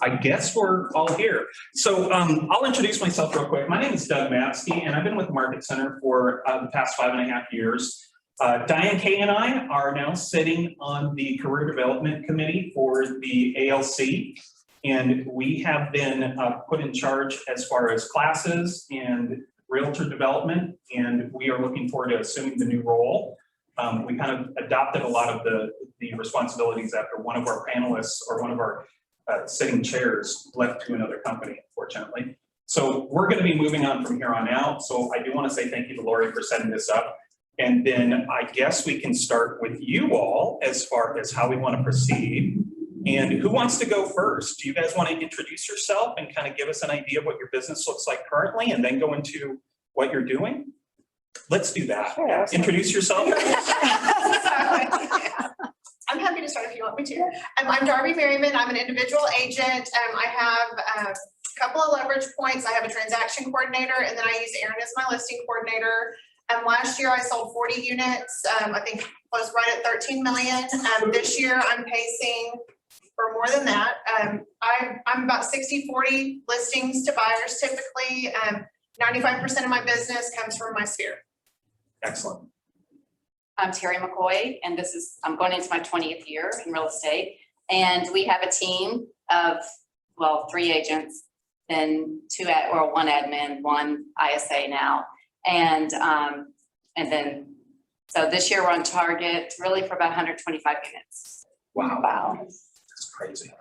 I guess we're all here. So I'll introduce myself real quick. My name is Doug Matzke, and I've been with the Market Center for the past 5.5 years. Diane Kay and I are now sitting on the Career Development Committee for the ALC, and we have been put in charge as far as classes and realtor development, and we are looking forward to assuming the new role. We kind of adopted a lot of the responsibilities after one of our panelists or one of our sitting chairs left to another company, unfortunately. So we're going to be moving on from here on out. So I do want to say thank you to Lori for setting this up. And then I guess we can start with you all as far as how we want to proceed. And who wants to go first? Do you guys want to introduce yourself and kind of give us an idea of what your business looks like currently and then go into what you're doing? Let's do that. Sure. Introduce yourself. I'm happy to start if you want me to. I'm Darby Merriman. I'm an individual agent. I have a couple of leverage points. I have a transaction coordinator, and then I use Erin as my listing coordinator. Last year I sold 40 units. I think was right at 13 million. This year I'm pacing for more than that. I'm about 60-40 listings to buyers typically. 95% of my business comes from my sphere. Excellent. I'm Terry McCoy, and I'm going into my 20th year in real estate. And we have a team of, well, 3 agents, then one admin, 1 ISA now. And then, so this year we're on target really for about 125 units. Wow. That's crazy.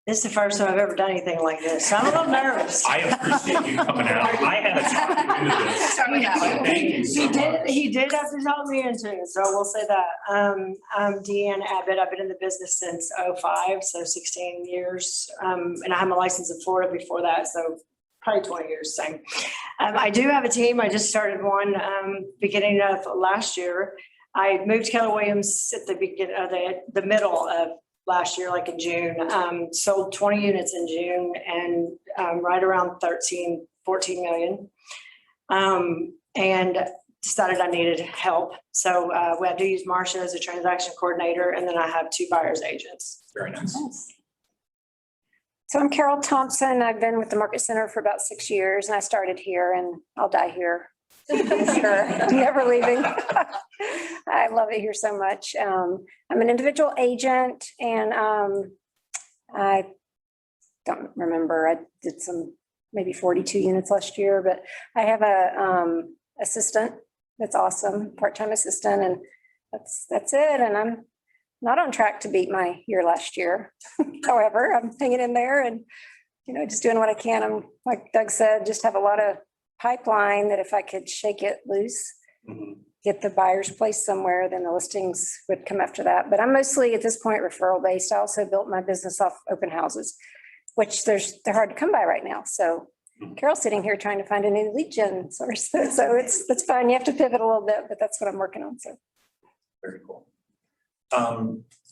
This is the first time I've ever done anything like this. I'm a little nervous. I appreciate you coming out. I had to talk you into this. But thank you so much. He did have to talk me into it, so we'll say that. I'm Deanne Abbott. I've been in the business since 2005, so 16 years. And I had my license in Florida before that, so probably 20 years, same. I do have a team. I just started one beginning of last year. I moved to Keller Williams at the beginning of the middle of last year, like in June. Sold 20 units in June and right around 14 million. And decided I needed help. So we had to use Marcia as a transaction coordinator, and then I have 2 buyer's agents. Very nice. So I'm Carol Thompson. I've been with the Market Center for about 6 years, and I started here, and I'll die here. Sure, I'm never leaving. I love it here so much. I'm an individual agent, and I don't remember. I did maybe 42 units last year, but I have a assistant that's awesome, part-time assistant, and that's it. And I'm not on track to beat my year last year. However, I'm hanging in there and, just doing what I can. I'm, like Doug said, just have a lot of pipeline that if I could shake it loose, get the buyers placed somewhere, then the listings would come after that. But I'm mostly at this point referral based. I also built my business off open houses, which they're hard to come by right now. So Carol's sitting here trying to find a new lead gen source. So that's fine. You have to pivot a little bit, but that's what I'm working on. So very cool.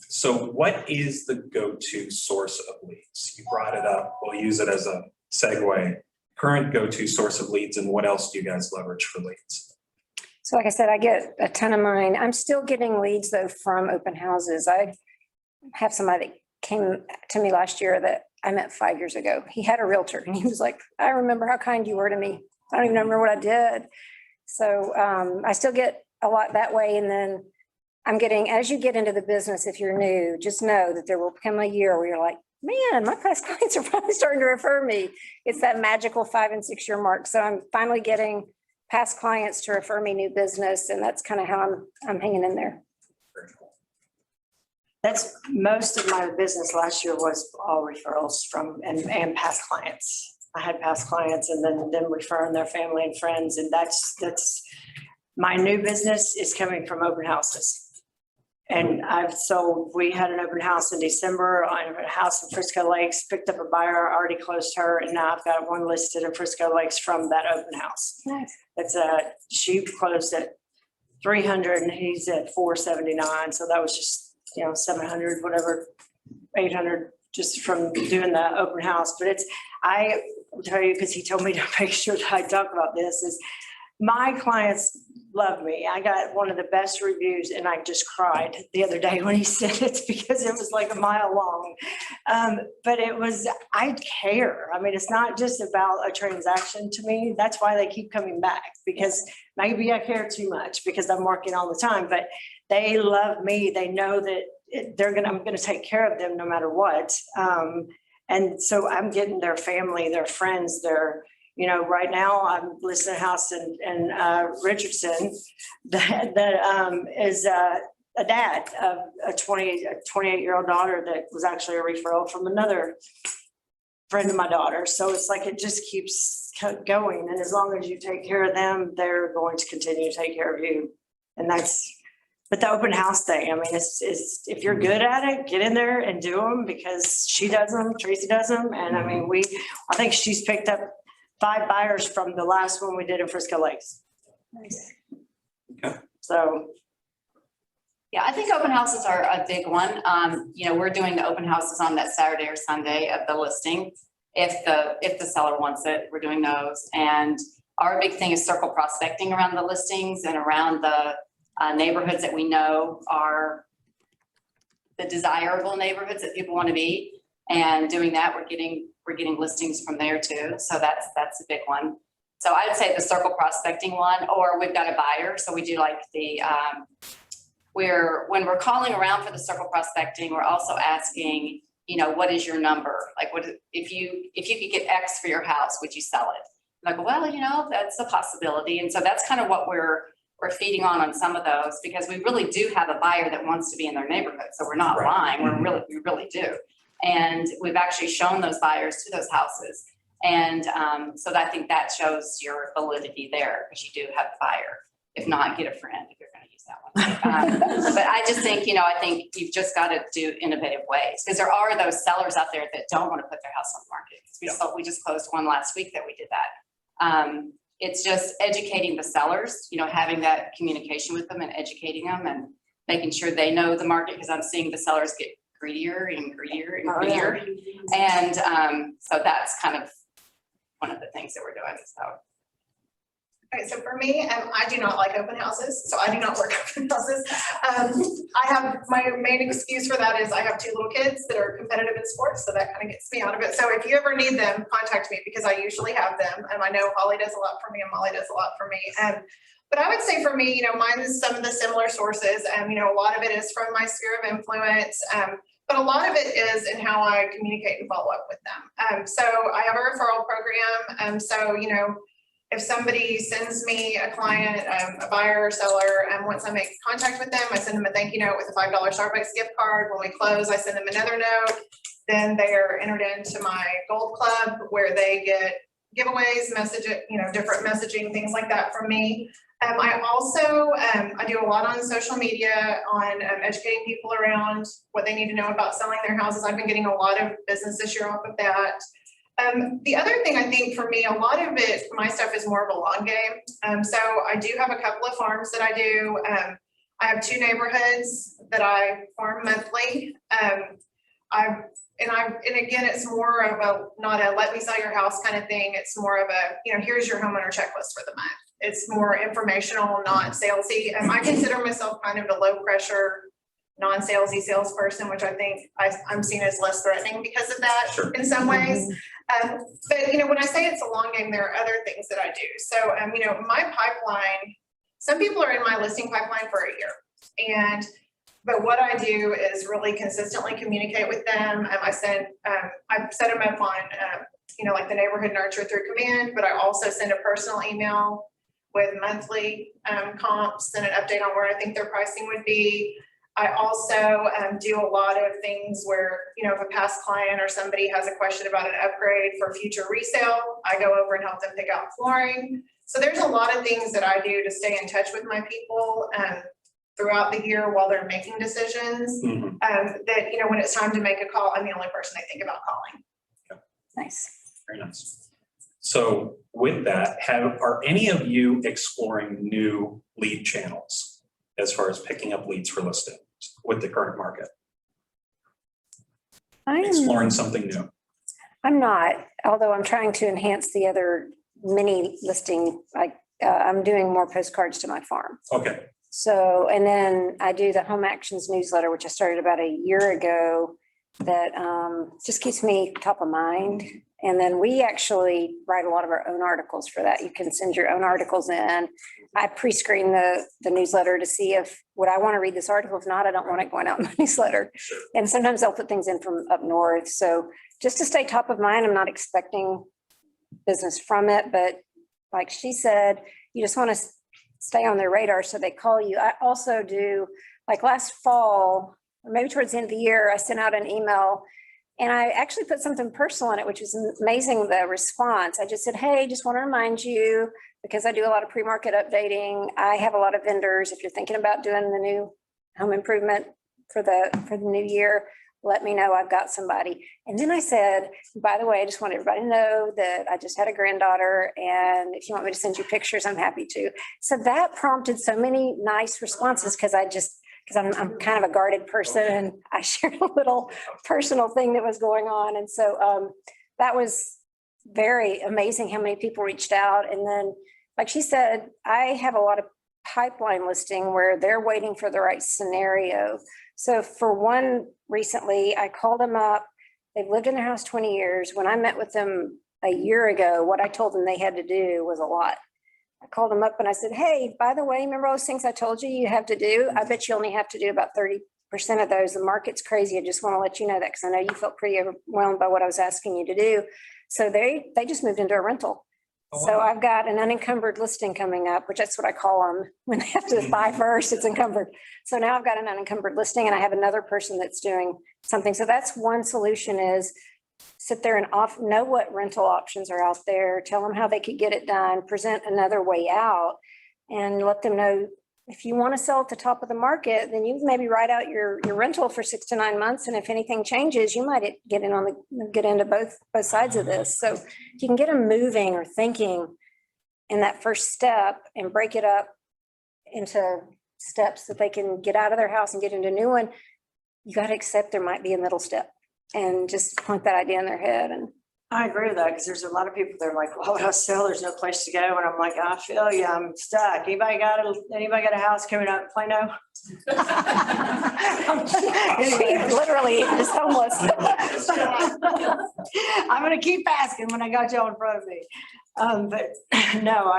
So what is the go-to source of leads? You brought it up. We'll use it as a segue. Current go-to source of leads, and what else do you guys leverage for leads? So like I said, I get a ton of mine. I'm still getting leads though from open houses. I have somebody that came to me last year that I met 5 years ago. He had a realtor and he was like, I remember how kind you were to me. I don't even remember what I did. So I still get a lot that way. And then I'm getting, as you get into the business, if you're new, just know that there will come a year where you're like, man, my past clients are finally starting to refer me. It's that magical 5 and 6 year mark. So I'm finally getting past clients to refer me new business. And that's kind of how I'm hanging in there. Very cool. That's most of my business last year was all referrals from and past clients. I had past clients and then them referring their family and friends. And that's my new business is coming from open houses. And we had an open house in December on a house in Frisco Lakes, picked up a buyer, already closed her, and now I've got one listed in Frisco Lakes from that open house. Nice. She closed at 300 and he's at 479. So that was just, 700, whatever, 800 just from doing the open house. But I will tell you, because he told me to make sure that I talk about this, is my clients love me. I got one of the best reviews and I just cried the other day when he said it because it was like a mile long. But it was, I care. I mean, it's not just about a transaction to me. That's why they keep coming back, because maybe I care too much because I'm working all the time, but they love me. They know that I'm gonna take care of them no matter what. And so I'm getting their family, their friends, right now I'm listing a house in Richardson that is a dad of a 28-year-old daughter that was actually a referral from another friend of my daughter. So it's like, it just keeps going. And as long as you take care of them, they're going to continue to take care of you. And but the open house thing, I mean, it's if you're good at it, get in there and do them, because she does them, Tracy does them. And I mean, I think she's picked up 5 buyers from the last one we did in Frisco Lakes. Nice. Okay. So. Yeah, I think open houses are a big one. We're doing the open houses on that Saturday or Sunday of the listing. If the seller wants it, we're doing those. And our big thing is circle prospecting around the listings and around the neighborhoods that we know are the desirable neighborhoods that people want to be. And doing that, we're getting listings from there too. So that's a big one. So I'd say the circle prospecting one, or we've got a buyer. So we do like the when we're calling around for the circle prospecting, we're also asking, what is your number? Like, what if you could get X for your house, would you sell it? Like, well, that's a possibility. And so that's kind of what we're feeding on some of those, because we really do have a buyer that wants to be in their neighborhood. So we're not lying. We really do. And we've actually shown those buyers to those houses. And so I think that shows your validity there, because you do have a buyer. If not, get a friend if you're going to use that one. But I just think, I think you've just got to do innovative ways, because there are those sellers out there that don't want to put their house on the market. We just closed one last week that we did that. It's just educating the sellers, having that communication with them and educating them and making sure they know the market, because I'm seeing the sellers get greedier and greedier and greedier. And so that's kind of one of the things that we're doing. So. Okay, so for me, I do not like open houses, so I do not work open houses. I have, my main excuse for that is I have 2 little kids that are competitive in sports, so that kind of gets me out of it. So if you ever need them, contact me, because I usually have them. And I know Holly does a lot for me and Molly does a lot for me. But I would say for me, mine is some of the similar sources. A lot of it is from my sphere of influence. But a lot of it is in how I communicate and follow up with them. So I have a referral program. If somebody sends me a client, a buyer or seller, and once I make contact with them, I send them a thank you note with a $5 Starbucks gift card. When we close, I send them another note. Then they are entered into my Gold Club, where they get giveaways, different messaging, things like that from me. I also, I do a lot on social media on educating people around what they need to know about selling their houses. I've been getting a lot of business this year off of that. The other thing I think for me, a lot of it, my stuff is more of a long game. So I do have a couple of farms that I do. I have 2 neighborhoods that I farm monthly. And again, it's more of not a let me sell your house kind of thing. It's more of a, here's your homeowner checklist for the month. It's more informational, not salesy. I consider myself kind of a low pressure, non-salesy salesperson, which I think I'm seen as less threatening because of that in some ways. But, when I say it's a long game, there are other things that I do. So, my pipeline, some people are in my listing pipeline for a year. But what I do is really consistently communicate with them. I set them up on, like the neighborhood nurture through command, but I also send a personal email with monthly comps and an update on where I think their pricing would be. I also do a lot of things where, if a past client or somebody has a question about an upgrade for future resale, I go over and help them pick out flooring. So there's a lot of things that I do to stay in touch with my people throughout the year while they're making decisions. That, when it's time to make a call, I'm the only person they think about calling. Nice. Very nice. So with that, are any of you exploring new lead channels as far as picking up leads for listings with the current market? Exploring something new? I'm not, although I'm trying to enhance the other mini listing. I'm doing more postcards to my farm. Okay. So, and then I do the Home Actions newsletter, which I started about a year ago. that just keeps me top of mind. And then we actually write a lot of our own articles for that. You can send your own articles in. I pre-screen the newsletter to see if, would I want to read this article? If not, I don't want it going out in my newsletter. And sometimes they'll put things in from up north. So just to stay top of mind, I'm not expecting business from it, but like she said, you just want to stay on their radar so they call you. I also do, like last fall, or maybe towards the end of the year, I sent out an email and I actually put something personal in it, which was amazing, the response. I just said, hey, just want to remind you, because I do a lot of pre-market updating. I have a lot of vendors. If you're thinking about doing the new home improvement for the new year, let me know. I've got somebody. And then I said, by the way, I just want everybody to know that I just had a granddaughter. And if you want me to send you pictures, I'm happy to. So that prompted so many nice responses because I'm kind of a guarded person and I shared a little personal thing that was going on. And so that was very amazing how many people reached out. And then, like she said, I have a lot of pipeline listing where they're waiting for the right scenario. So for one recently, I called them up. They've lived in their house 20 years. When I met with them a year ago, what I told them they had to do was a lot. I called them up and I said, hey, by the way, remember all those things I told you you have to do? I bet you only have to do about 30% of those. The market's crazy. I just want to let you know that because I know you felt pretty overwhelmed by what I was asking you to do. So they just moved into a rental. Oh, So wow. I've got an unencumbered listing coming up, which that's what I call them. When they have to buy first, it's encumbered. So now I've got an unencumbered listing and I have another person that's doing something. So that's one solution is sit there and know what rental options are out there, tell them how they could get it done, present another way out, and let them know if you want to sell at the top of the market, then you maybe write out your rental for 6 to 9 months. And if anything changes, you might get into both sides of this. So if you can get them moving or thinking in that first step and break it up into steps that they can get out of their house and get into a new one, you got to accept there might be a middle step and just plant that idea in their head. And I agree with that because there's a lot of people that are like, why would I sell? There's no place to go. And I'm like, I feel you, I'm stuck. Anybody got a house coming up in Plano? literally is homeless. I'm gonna keep asking when I got you in front of me. But no,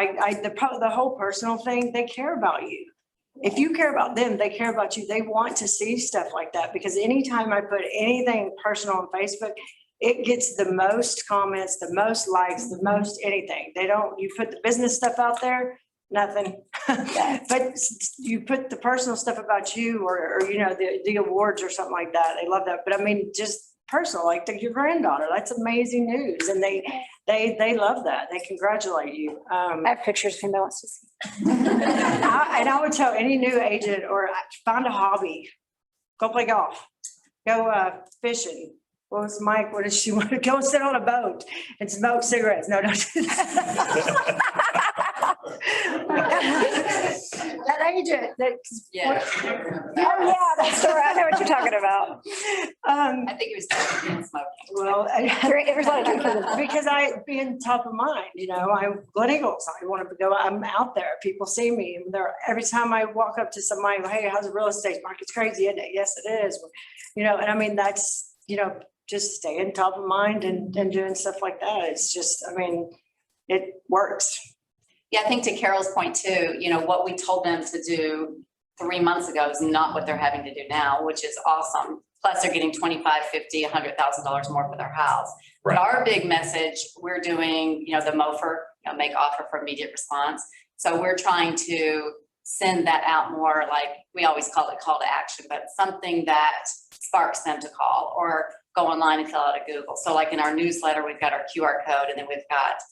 the whole personal thing, they care about you. If you care about them, they care about you. They want to see stuff like that because anytime I put anything personal on Facebook, it gets the most comments, the most likes, the most anything. You put the business stuff out there, nothing. But you put the personal stuff about you or the awards or something like that. They love that. But I mean, just personal, like your granddaughter, that's amazing news. And they love that. They congratulate you. I have pictures if anybody wants to see. And I would tell any new agent or find a hobby, go play golf, go fishing. What was Mike? What does she want to go sit on a boat and smoke cigarettes? No, don't do that. That agent, Yeah. Oh, yeah, that's the I know what you're talking about. I think it was definitely smoking. well, There's a lot of drinking. because being top of mind, I'm Glen Eagles. I want to go, I'm out there. People see me. And every time I walk up to somebody, hey, how's the real estate market's crazy, isn't it? Yes, it is. And I mean, that's, just staying top of mind and doing stuff like that. It's just, I mean, it works. Yeah, I think to Carol's point too, what we told them to do 3 months ago is not what they're having to do now, which is awesome. Plus they're getting $25,000, $50,000, $100,000 more for their house. Right. But our big message, we're doing, the MOFR, make offer for immediate response. So we're trying to send that out more, like we always call it call to action, but something that sparks them to call or go online and fill out a Google. So like in our newsletter, we've got our QR code and then we've got,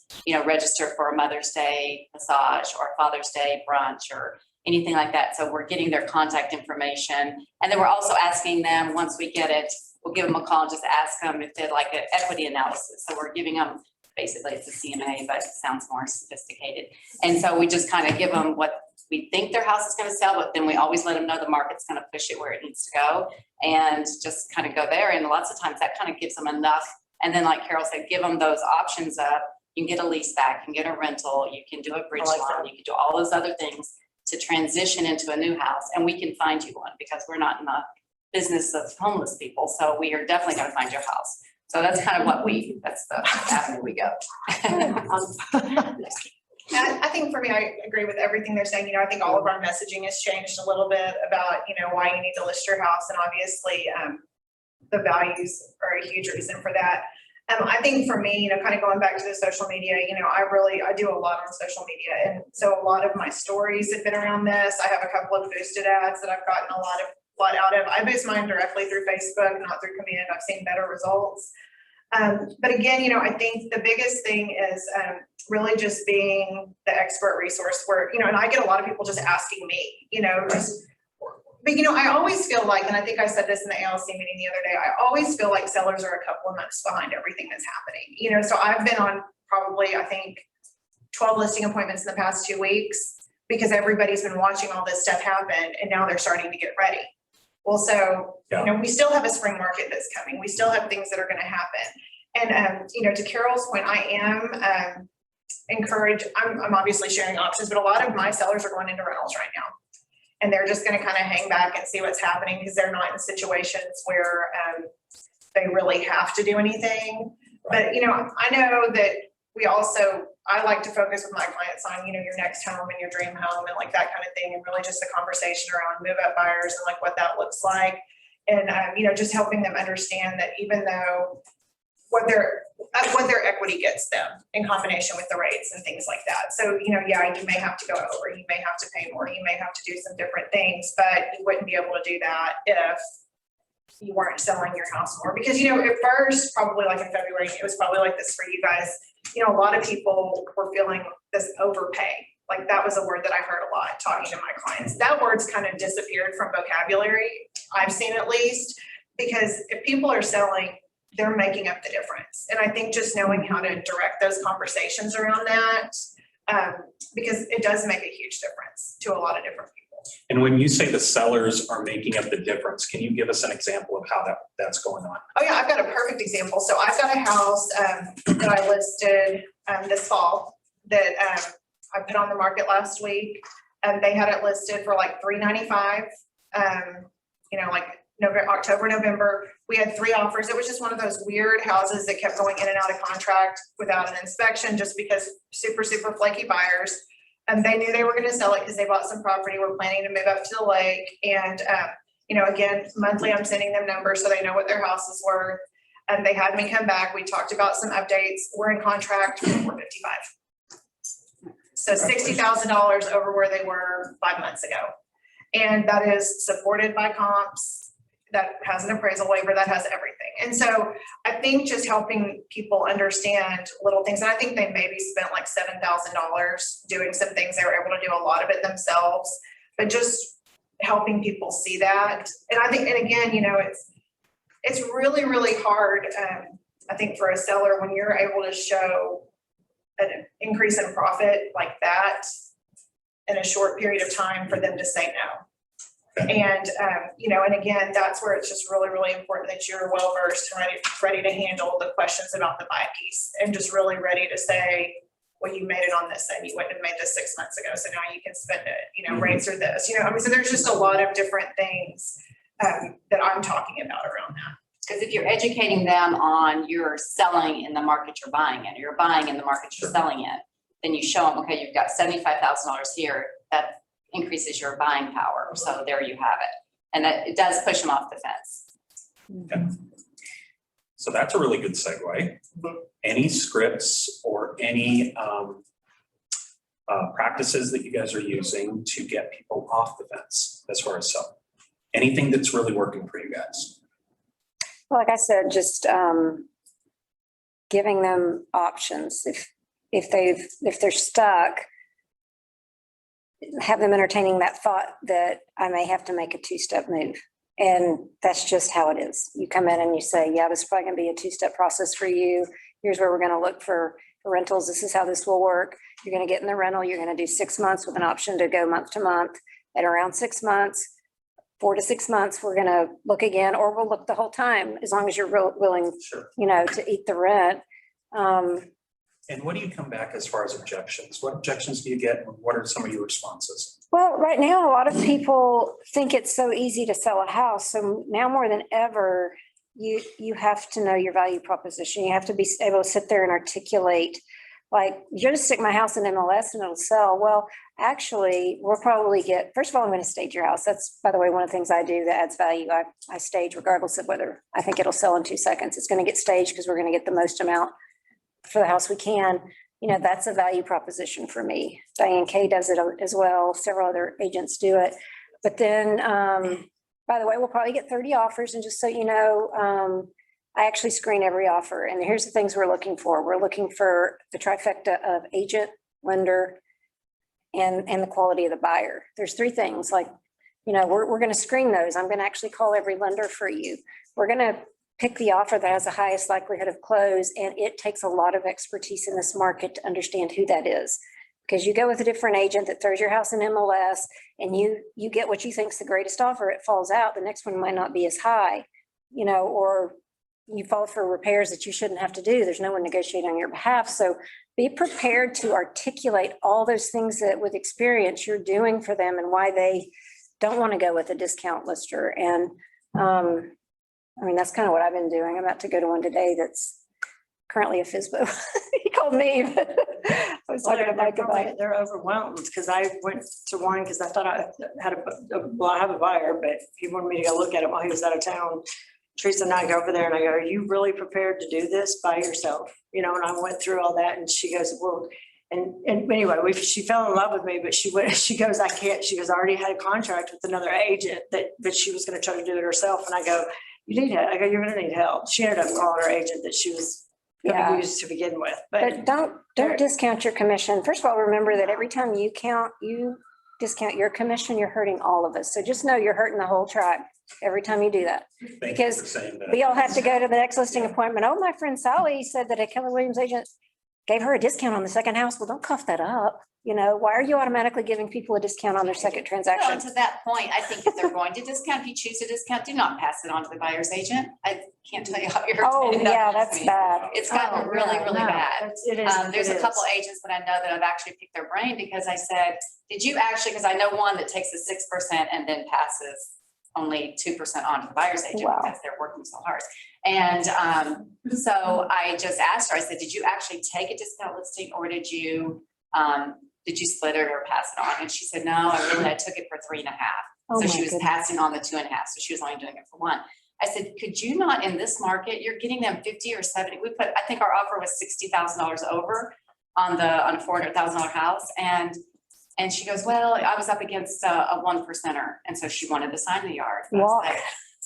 register for a Mother's Day massage or Father's Day brunch or anything like that. So we're getting their contact information. And then we're also asking them, once we get it, we'll give them a call and just ask them if they'd like an equity analysis. So we're giving them, basically it's a CMA, but it sounds more sophisticated. And so we just kind of give them what we think their house is going to sell, but then we always let them know the market's going to push it where it needs to go and just kind of go there. And lots of times that kind of gives them enough. And then like Carol said, give them those options up. You can get a lease back, you can get a rental, you can do a bridge loan, you can do all those other things to transition into a new house. And we can find you one because we're not in the business of homeless people, so we are definitely gonna find your house. So that's kind of what that's the avenue we go. I think for me, I agree with everything they're saying. You know, I think all of our messaging has changed a little bit about, you know, why you need to list your house, and obviously, the values are a huge reason for that. I think for me, you know, kind of going back to the social media, you know, I do a lot on social media. And so a lot of my stories have been around this. I have a couple of boosted ads that I've gotten a lot out of. I boost mine directly through Facebook, not through Command. I've seen better results. But again, you know, I think the biggest thing is really just being the expert resource where, you know, and I get a lot of people just asking me, you know, but you know, I always feel like, and I think I said this in the ALC meeting the other day, I always feel like sellers are a couple of months behind everything that's happening. You know, so I've been on probably, I think, 12 listing appointments in the past 2 weeks because everybody's been watching all this stuff happen and now they're starting to get ready. Well, so, you know, we still have a spring market that's coming. We still have things that are going to happen. And, you know, to Carol's point, I am encouraged. I'm obviously sharing options, but a lot of my sellers are going into rentals right now. And they're just going to kind of hang back and see what's happening because they're not in situations where they really have to do anything. But, you know, I know that I like to focus with my clients on, you know, your next home and your dream home and like that kind of thing. And really just the conversation around move up buyers and like what that looks like. And, you know, just helping them understand that even though what their equity gets them in combination with the rates and things like that. So, you know, yeah, you may have to go over, you may have to pay more, you may have to do some different things, but you wouldn't be able to do that if you weren't selling your house more. Because, you know, at first, probably like in February, it was probably like this for you guys. You know, a lot of people were feeling this overpay. Like that was a word that I heard a lot talking to my clients. That word's kind of disappeared from vocabulary, I've seen at least, because if people are selling, they're making up the difference. And I think just knowing how to direct those conversations around that, because it does make a huge difference to a lot of different people. And when you say the sellers are making up the difference, can you give us an example of how that's going on? Oh yeah, I've got a perfect example. So I've got a house that I listed this fall that I put on the market last week. They had it listed for like $395. You know, like October, November, we had 3 offers. It was just one of those weird houses that kept going in and out of contract without an inspection just because super flaky buyers. And they knew they were going to sell it because they bought some property. We're planning to move up to the lake. And, you know, again, monthly, I'm sending them numbers so they know what their house is worth. And they had me come back. We talked about some updates. We're in contract for $455. So $60,000 over where they were 5 months ago. And that is supported by comps. That has an appraisal waiver, that has everything. And so I think just helping people understand little things, and I think they maybe spent like $7,000 doing some things. They were able to do a lot of it themselves, but just helping people see that. And I think, and again, you know, it's really hard, I think, for a seller when you're able to show an increase in profit like that in a short period of time for them to say no. And, you know, and again, that's where it's just really important that you're well-versed and ready to handle the questions about the buy piece and just really ready to say, well, you made it on this and you wouldn't have made this 6 months ago. So now you can spend it, you know, rates are this, you know, I mean, so there's just a lot of different things that I'm talking about around that. Because if you're educating them on you're selling in the market you're buying in, or you're buying in the market you're selling in, then you show them, okay, you've got $75,000 here, that increases your buying power. So there you have it. And that it does push them off the fence. Okay. So that's a really good segue. Any scripts or any practices that you guys are using to get people off the fence as far as selling? Anything that's really working for you guys? Like I said, just giving them options. If they're stuck, have them entertaining that thought that I may have to make a 2-step move. And that's just how it is. You come in and you say, yeah, this is probably going to be a 2-step process for you. Here's where we're going to look for rentals. This is how this will work. You're going to get in the rental. You're going to do 6 months with an option to go month to month. At around 6 months, 4 to 6 months, we're going to look again, or we'll look the whole time as long as you're willing, Sure. you know, to eat the rent. And what do you come back as far as objections? What objections do you get and what are some of your responses? Well, right now, a lot of people think it's so easy to sell a house. So now more than ever, you have to know your value proposition. You have to be able to sit there and articulate, like, you're going to stick my house in MLS and it'll sell. Well, actually, we'll probably get, first of all, I'm going to stage your house. That's, by the way, one of the things I do that adds value. I stage regardless of whether I think it'll sell in 2 seconds. It's going to get staged because we're going to get the most amount for the house we can. You know, that's a value proposition for me. Diane Kay does it as well. Several other agents do it. But then, by the way, we'll probably get 30 offers. And just so you know, I actually screen every offer. And here's the things we're looking for. We're looking for the trifecta of agent, lender, and the quality of the buyer. There's 3 things, like, you know, we're going to screen those. I'm going to actually call every lender for you. We're going to pick the offer that has the highest likelihood of close. And it takes a lot of expertise in this market to understand who that is. Because you go with a different agent that throws your house in MLS and you get what you think is the greatest offer, it falls out. The next one might not be as high, you know, or you fall for repairs that you shouldn't have to do. There's no one negotiating on your behalf. So be prepared to articulate all those things that with experience you're doing for them and why they don't want to go with a discount lister. And I mean, that's kind of what I've been doing. I'm about to go to one today that's currently a FSBO. He called me. But I was talking to Mike about it. They're overwhelmed because I went to one because I thought I had I have a buyer, but he wanted me to go look at it while he was out of town. Teresa and I go over there and I go, are you really prepared to do this by yourself? You know, and I went through all that and she goes, well, and anyway, she fell in love with me, but she goes, I can't. She goes, I already had a contract with another agent but she was going to try to do it herself. And I go, you need help. I go, you're going to need help. She ended up calling her agent that she was going to use to begin with. But don't discount your commission. First of all, remember that every time you discount your commission, you're hurting all of us. So just know you're hurting the whole tribe every time you do that. Thank you Because for saying that. we all have to go to the next listing appointment. Oh, my friend Sally said that a Keller Williams agent gave her a discount on the second house. Well, don't cough that up. You know, why are you automatically giving people a discount on their second Well, transaction? to that point, I think if they're going to discount, if you choose to discount, do not pass it on to the buyer's agent. I can't tell you how irritating. Oh, that yeah, makes that's me. bad. It's gotten really, really bad. It is. There's a couple agents that I know that I've actually picked their brain because I said, did you actually, because I know one that takes the 6% and then passes only 2% on to the buyer's agent Wow. because they're working so hard. And so I just asked her, I said, did you actually take a discount listing or did you split it or pass it on? And she said, no, I took it for 3.5. Oh, So my she was goodness. passing on the 2.5. So she was only doing it for 1. I said, could you not in this market, you're getting them 50 or 70. I think our offer was $60,000 over on a $400,000 house. And she goes, well, I was up against a 1%er. And so she wanted to sign the yard. And I was Wow. like,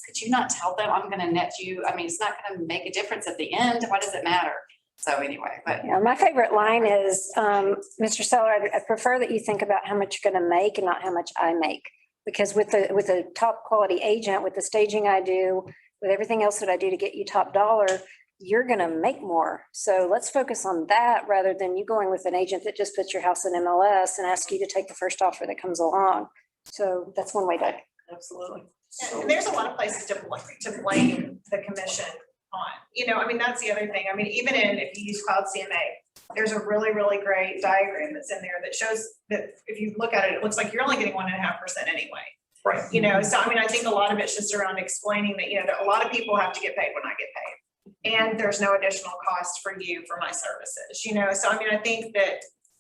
could you not tell them I'm going to net you? I mean, it's not going to make a difference at the end. Why does it matter? So anyway, but Yeah, my favorite line is, Mr. Seller, I prefer that you think about how much you're going to make and not how much I make. Because with a top quality agent, with the staging I do, with everything else that I do to get you top dollar, you're going to make more. So let's focus on that rather than you going with an agent that just puts your house in MLS and asks you to take the first offer that comes along. So that's one way to. Absolutely. And there's a lot of places to blame the commission on, you know, I mean, that's the other thing. I mean, even if you use Cloud CMA, there's a really, really great diagram that's in there that shows that if you look at it, it looks like you're only getting 1.5% anyway. Right. You know, so I mean, I think a lot of it's just around explaining that, you know, that a lot of people have to get paid when I get paid. And there's no additional cost for you for my services, you know? So I mean, I think that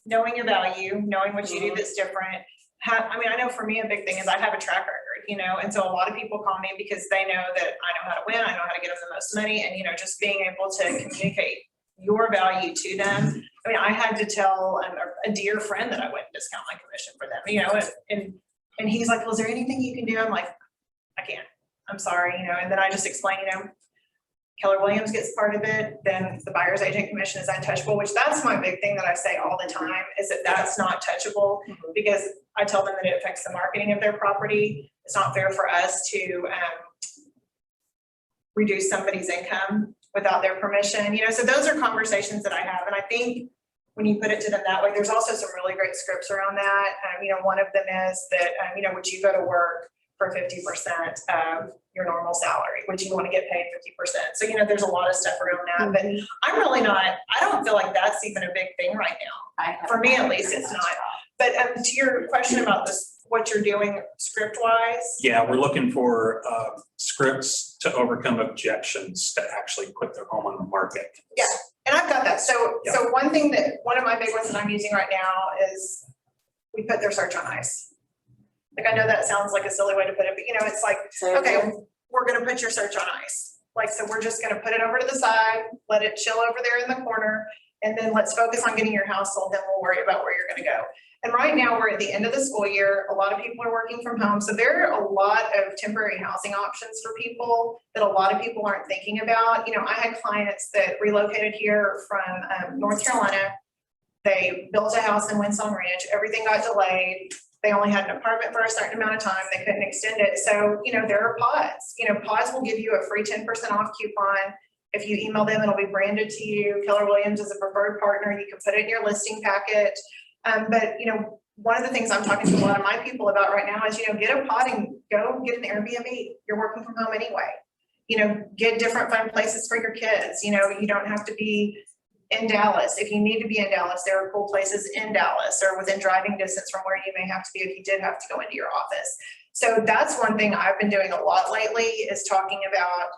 knowing your value, knowing what you do that's different. I mean, I know for me, a big thing is I have a track record, you know, and so a lot of people call me because they know that I know how to win, I know how to get them the most money, and, you know, just being able to communicate your value to them. I mean, I had to tell a dear friend that I wouldn't discount my commission for them, you know, and he's like, well, is there anything you can do? I'm like, I can't, I'm sorry, you know, and then I just explain, you know, Keller Williams gets part of it, then the buyer's agent commission is untouchable, which that's my big thing that I say all the time is that that's not touchable because I tell them that it affects the marketing of their property. It's not fair for us to reduce somebody's income without their permission, you know, so those are conversations that I have. And I think when you put it to them that way, there's also some really great scripts around that. You know, one of them is that, you know, would you go to work for 50% of your normal salary, which you want to get paid 50%. So, you know, there's a lot of stuff around that, but I'm really not, I don't feel like that's even a big thing right now. For me, at least, it's not. But to your question about this, what you're doing script wise. Yeah, we're looking for scripts to overcome objections to actually put their home on the market. Yeah. And I've got that. So one thing one of my big ones that I'm using right now is we put their search on ice. Like, I know that sounds like a silly way to put it, but you know, it's like, okay, we're gonna put your search on ice. Like, so we're just gonna put it over to the side, let it chill over there in the corner, and then let's focus on getting your house sold, then we'll worry about where you're gonna go. And right now, we're at the end of the school year. A lot of people are working from home. So there are a lot of temporary housing options for people that a lot of people aren't thinking about. You know, I had clients that relocated here from North Carolina. They built a house in Winsome Ranch. Everything got delayed. They only had an apartment for a certain amount of time. They couldn't extend it. So, you know, there are pods. You know, pods will give you a free 10% off coupon. If you email them, it'll be branded to you. Keller Williams is a preferred partner. You can put it in your listing packet. But, you know, one of the things I'm talking to a lot of my people about right now is, you know, get a pod and go get an Airbnb. You're working from home anyway. You know, get different fun places for your kids. You know, you don't have to be in Dallas. If you need to be in Dallas, there are cool places in Dallas or within driving distance from where you may have to be if you did have to go into your office. So that's one thing I've been doing a lot lately, is talking about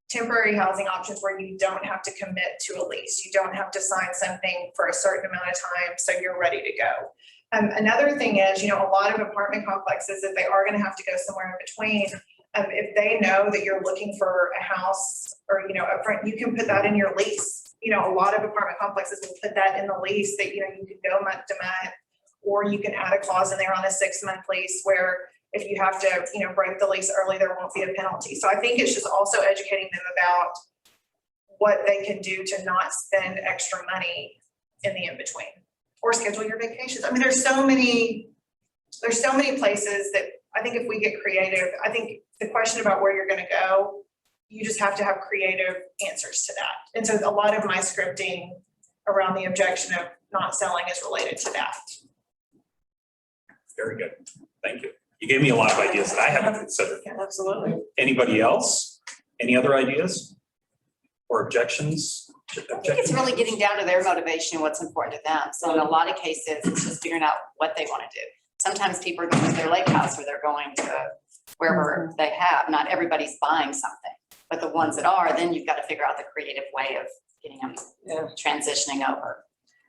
temporary housing options where you don't have to commit to a lease. You don't have to sign something for a certain amount of time so you're ready to go. Another thing is, you know, a lot of apartment complexes, if they are going to have to go somewhere in between, if they know that you're looking for a house or, you know, upfront, you can put that in your lease. You know, a lot of apartment complexes will put that in the lease that, you know, you can go month to month, or you can add a clause in there on a 6-month lease where if you have to, you know, break the lease early, there won't be a penalty. So I think it's just also educating them about what they can do to not spend extra money in the in-between, or schedule your vacations. I mean, there's so many places that I think if we get creative, I think the question about where you're going to go, you just have to have creative answers to that. And so a lot of my scripting around the objection of not selling is related to that. Very good. Thank you. You gave me a lot of ideas that I haven't considered. Absolutely. Anybody else? Any other ideas or objections? I think it's really getting down to their motivation, what's important to them. So in a lot of cases, it's just figuring out what they want to do. Sometimes people are going to their lake house, or they're going to wherever they have. Not everybody's buying something, but the ones that are, then you've got to figure out the creative way of getting them transitioning over.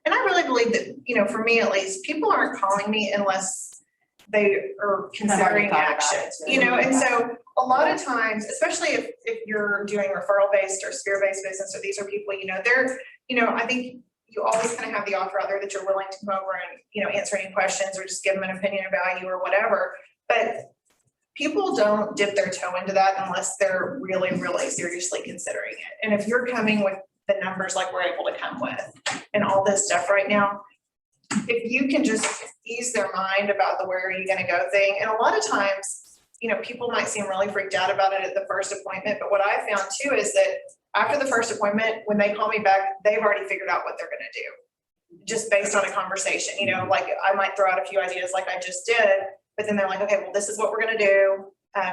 And I really believe that, you know, for me at least, people aren't calling me unless they are considering action, you know, and so a lot of times, especially if you're doing referral-based or sphere-based business, or these are people, you know, they're, you know, I think you always kind of have the offer out there that you're willing to come over and, you know, answer any questions or just give them an opinion of value or whatever. But people don't dip their toe into that unless they're really, really seriously considering it. And if you're coming with the numbers like we're able to come with and all this stuff right now, if you can just ease their mind about the where are you going to go thing. And a lot of times, you know, people might seem really freaked out about it at the first appointment. But what I found too is that after the first appointment, when they call me back, they've already figured out what they're going to do just based on a conversation. You know, like I might throw out a few ideas like I just did, but then they're like, okay, well, this is what we're going to do.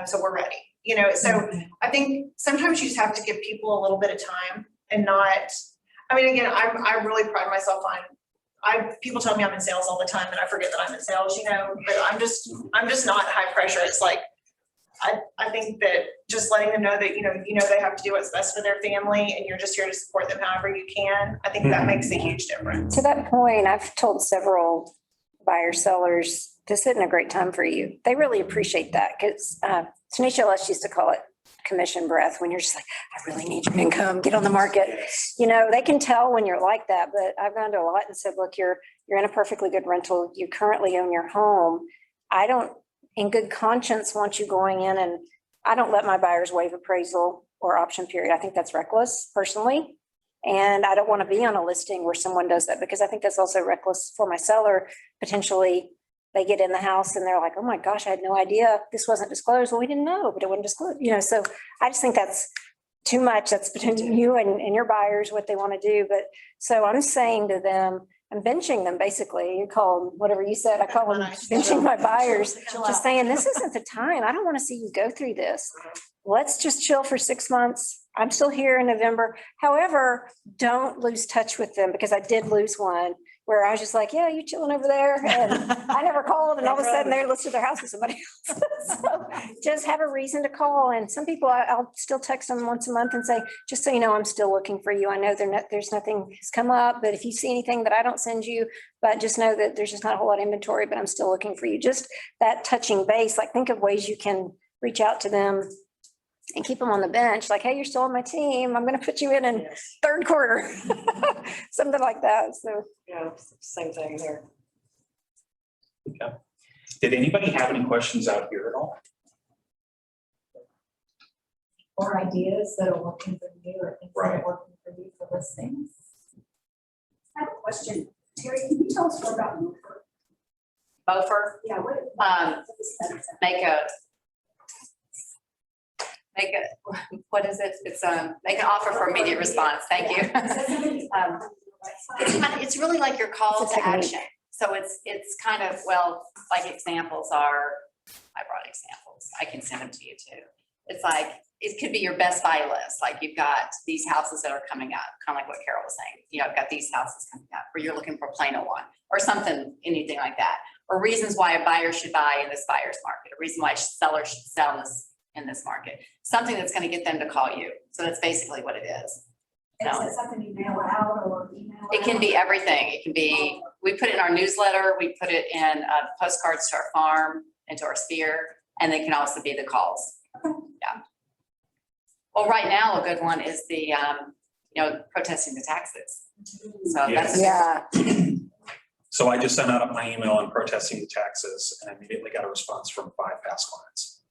So we're ready, you know. So I think sometimes you just have to give people a little bit of time and not, I mean, again, I really pride myself on, people tell me I'm in sales all the time and I forget that I'm in sales, you know, but I'm just not high pressure. It's like, I think that just letting them know that, you know, they have to do what's best for their family and you're just here to support them however you can. I think that makes a huge difference. To that point, I've told several buyers, sellers, this isn't a great time for you. They really appreciate that because Tanisha Ellis used to call it commission breath, when you're just like, I really need your income, get on the market. You know, they can tell when you're like that, but I've gone to a lot and said, look, you're in a perfectly good rental. You currently own your home. I don't, in good conscience, want you going in, and I don't let my buyers waive appraisal or option period. I think that's reckless personally. And I don't want to be on a listing where someone does that, because I think that's also reckless for my seller. Potentially they get in the house and they're like, oh my gosh, I had no idea this wasn't disclosed. Well, we didn't know, but it wasn't disclosed, you know. So I just think that's too much. That's between you and your buyers, what they want to do. But so I'm saying to them, I'm benching them, basically. You call them, whatever you said, I call them Nice. benching my buyers. Chill Just out. saying, this isn't the time. I don't want to see you go through this. Let's just chill for 6 months. I'm still here in November. However, don't lose touch with them because I did lose one where I was just like, yeah, you chilling over there? And I never called and all of a sudden they're listed their house with somebody else. So just have a reason to call. And some people, I'll still text them once a month and say, just so you know, I'm still looking for you. I know there's nothing has come up, but if you see anything that I don't send you, but just know that there's just not a whole lot of inventory, but I'm still looking for you. Just that touching base, like think of ways you can reach out to them and keep them on the bench. Like, hey, you're still on my team. I'm going to put you in Yes. third quarter, something like that. So. Yeah, same thing here. Did anybody have any questions out here at all? Or ideas that are working for you or things that Right. are working for you for listings? I have a question. Terry, can you tell us more about Milford? Beaufort, Yeah, what? what is it? It's, make an offer for immediate response. Thank you. It's really like your call It's a to technique. action. So it's kind of, well, like examples are, I brought examples. I can send them to you too. It's like, it could be your best buy list. Like you've got these houses that are coming up, kind of like what Carol was saying. You know, I've got these houses coming up, or you're looking for Plano one, or something, anything like that. Or reasons why a buyer should buy in this buyer's market, a reason why a seller should sell in this market. Something that's gonna get them to call you. So that's basically what it is. And is that something you mail out or email? It can be everything. It can be, we put it in our newsletter, we put it in postcards to our farm and to our sphere, and they can also be the calls. Yeah. Well, right now, a good one is the, protesting the taxes. So that's. Yeah. So I just sent out my email on protesting the taxes and I immediately got a response from 5 past clients.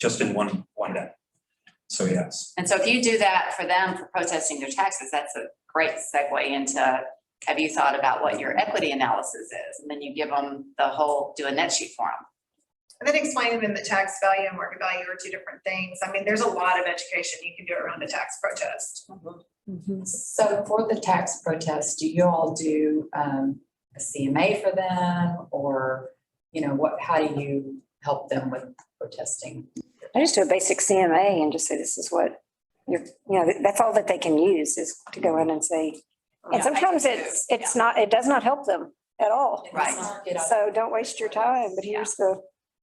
Just in one day. So yes. And so if you do that for them for protesting their taxes, that's a great segue into, have you thought about what your equity analysis is? And then you give them the whole, do a net sheet for them. And then explaining them that tax value and market value are two different things. I mean, there's a lot of education you can do around a tax protest. So for the tax protest, do you all do a CMA for them or, how do you help them with protesting? I just do a basic CMA and just say, this is what that's all that they can use is to go in and say, and Yeah, sometimes I do too. it's not, it does not help them at all. Right. So don't waste your time, but here's the,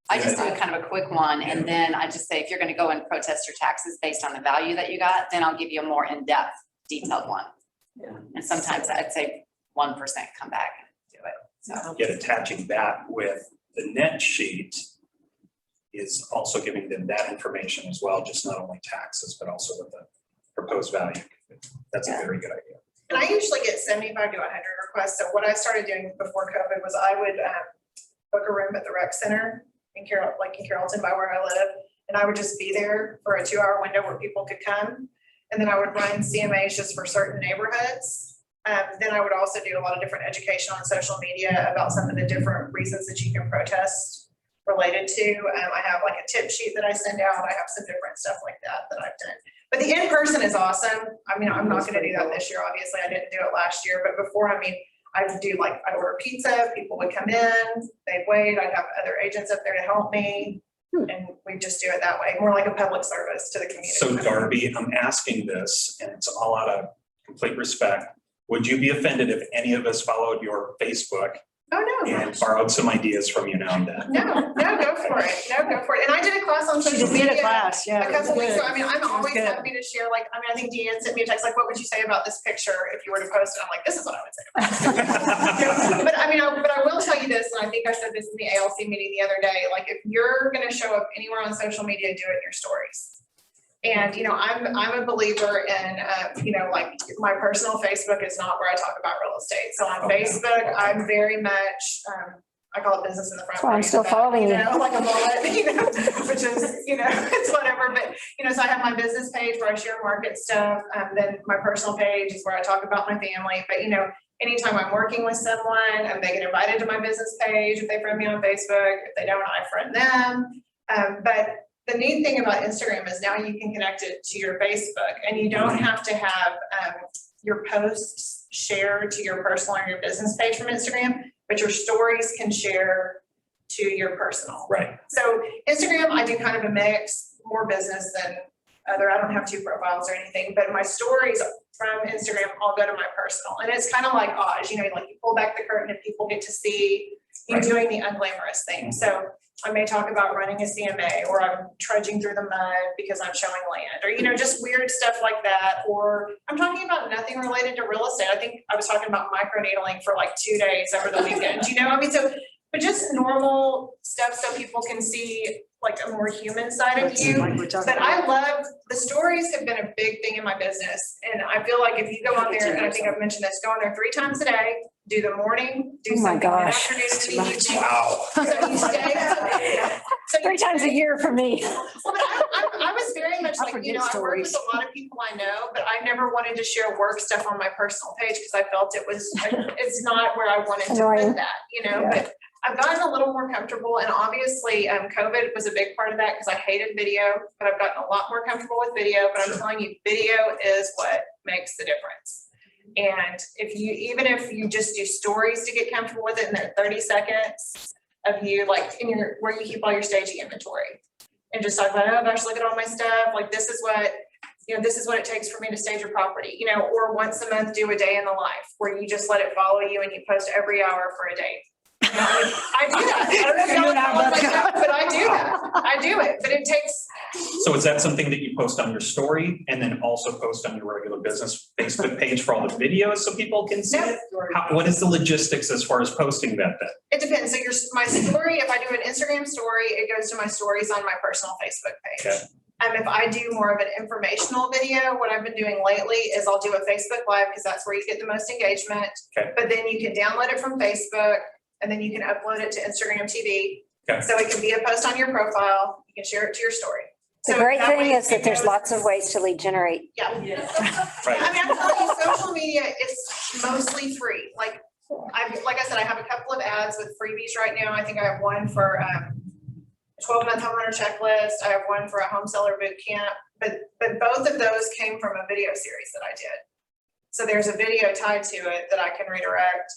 I just do a kind of a quick one, and then I just say, if you're gonna go and protest your taxes based on the value that you got, then I'll give you a more in-depth, detailed one. Yeah. And sometimes I'd say 1% come back and do it, so. Yet attaching that with the net sheet is also giving them that information as well, just not only taxes, but also with the proposed value. That's a very good idea. And I usually get 75 to 100 requests. So what I started doing before COVID was I would book a room at the rec center in Carrollton by where I live. And I would just be there for a 2-hour window where people could come. And then I would run CMAs just for certain neighborhoods. Then I would also do a lot of different education on social media about some of the different reasons that you can protest related to. I have like a tip sheet that I send out. I have some different stuff like that I've done. But the in-person is awesome. I mean, I'm not gonna do that this year. Obviously, I didn't do it last year, but before, I'd order pizza, people would come in, they'd wait, I'd have other agents up there to help me. And we just do it that way, more like a public service to the community. So Darby, I'm asking this, and it's all out of complete respect. Would you be offended if any of us followed your Facebook Oh, no. and borrowed some ideas from you now and then? No, go for it. No, go for it. And I did a class on She social just did media a class, yeah. a couple weeks ago. I mean, I'm It was always good. happy to share, I think Deanne sent me a text, like, what would you say about this picture if you were to post it? I'm like, this is what I would say about it. But I will tell you this, and I think I said this in the ALC meeting the other day, like, if you're gonna show up anywhere on social media, do it in your stories. And, I'm a believer in, my personal Facebook is not where I talk about real estate. So on Okay. Facebook, I'm very much, I call it business in the front. That's why I'm right? still But, following you. Like a bullet, which is, it's whatever. But, so I have my business page where I share market stuff. Then my personal page is where I talk about my family. But, anytime I'm working with someone, they get invited to my business page. If they friend me on Facebook, if they don't, I friend them. But the neat thing about Instagram is now you can connect it to your Facebook, and you don't have to have your posts share to your personal or your business page from Instagram, but your stories can share to your personal. Right. So Instagram, I do kind of a mix, more business than other. I don't have 2 profiles or anything, but my stories from Instagram all go to my personal. And it's kind of like Oz, you know, like you pull back the curtain and people get to see you Right. doing the unglamorous thing. So I may talk about running a CMA, or I'm trudging through the mud because I'm showing land, or, you know, just weird stuff like that. Or I'm talking about nothing related to real estate. I think I was talking about microneedling for like 2 days over the weekend, you know, I mean, so, but just normal stuff so people can see like a more human side of you. Like we're talking But I about. love, the stories have been a big thing in my business, and I feel like if you go on there, and I think I've mentioned this, go on there 3 times a day, do the morning, do Oh my something in the gosh. afternoon, and the evening. Wow. So you stay. So you 3 times a year for me. well, but I was very much I like, you forget know, I work with stories. a lot of people I know, but I never wanted to share work stuff on my personal page because I felt it was, it's not where I wanted to Annoying. put that, you know, but I've gotten a little more comfortable, and obviously, COVID was a big part of that because I hated video, but I've gotten a lot more comfortable with video, but I'm telling you, video is what makes the difference. And if you, even if you just do stories to get comfortable with it, and they're 30 seconds of you, like in your, where you keep all your staging inventory. And just talk about, oh gosh, look at all my stuff, like this is what, you know, this is what it takes for me to stage a property, you know, or once a month, do a day in the life, where you just let it follow you and you post every hour for a day. You know, I do that. I don't know if y'all follow my stuff, but I do that. I do it, but it takes, So is that something that you post on your story and then also post on your regular business Facebook page for all the videos so people can see no, it? What is the logistics as far as posting that then? it depends. So my story, if I do an Instagram story, it goes to my stories on my personal Facebook page. Okay. If I do more of an informational video, what I've been doing lately is I'll do a Facebook Live because that's where you get the most engagement. Okay. But then you can download it from Facebook, and then you can upload it to Instagram TV. Okay. So it can be a post on your profile. You can share it to your story. The So great that thing way is that it there's goes- lots of ways to lead generate. Yeah. Right. I mean, I'm telling you, social media is mostly free. Like I said, I have a couple of ads with freebies right now. I think I have one for a 12-month homeowner checklist. I have one for a home seller boot camp. But both of those came from a video series that I did. So there's a video tied to it that I can redirect.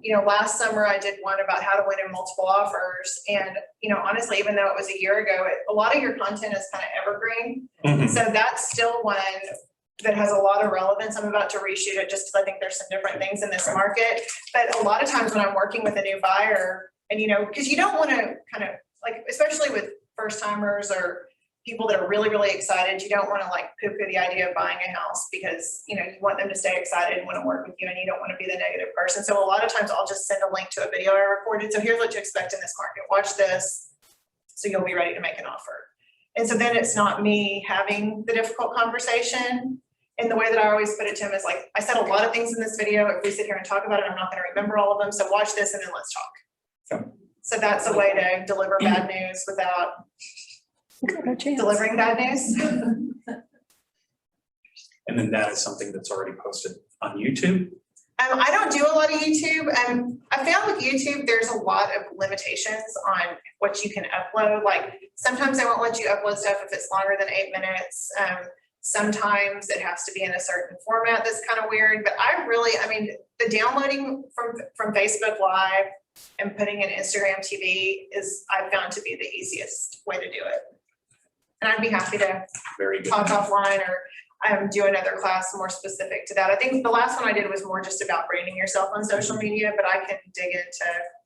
You know, last summer I did one about how to win in multiple offers. And, you know, honestly, even though it was a year ago, a lot of your content is kind of evergreen. Mhm. So that's still one that has a lot of relevance. I'm about to reshoot it just because I think there's some different things in this market. But a lot of times when I'm working with a new buyer, and, you know, because you don't want to kind of like, especially with first timers or people that are really, really excited, you don't want to like poo-poo the idea of buying a house because, you know, you want them to stay excited and want to work with you, and you don't want to be the negative person. So a lot of times I'll just send a link to a video I recorded. So here's what to expect in this market. Watch this, so you'll be ready to make an offer. And so then it's not me having the difficult conversation. And the way that I always put it to him is like, I said a lot of things in this video. If we sit here and talk about it, I'm not going to remember all of them. So watch this and then let's talk. Okay. So that's a way to deliver bad news without No chance. delivering bad news. And then that is something that's already posted on YouTube? I don't do a lot of YouTube. I found with YouTube, there's a lot of limitations on what you can upload. Like sometimes they won't let you upload stuff if it's longer than 8 minutes. Sometimes it has to be in a certain format that's kind of weird, but I mean, the downloading from Facebook Live and putting in Instagram TV is, I've found to be the easiest way to do it. And I'd be happy to Very good. talk offline or do another class more specific to that. I think the last one I did was more just about branding yourself on social media, but I can dig into.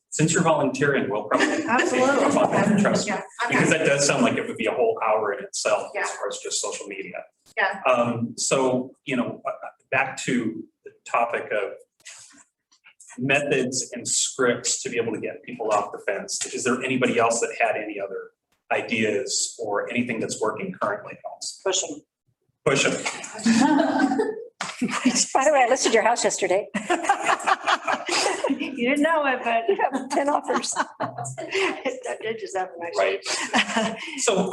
Since you're volunteering, we'll probably. Absolutely. Trust me. Yeah, I'm Because happy. that does sound like it would be a whole hour in itself as Yeah. far as just social media. Yeah. So, you know, back to the topic of methods and scripts to be able to get people off the fence. Is there anybody else that had any other ideas or anything that's working currently else? Pushing. Push them. By the way, I listed your house yesterday. You didn't know it, but. You have 10 offers. That did just happen, Right. actually. So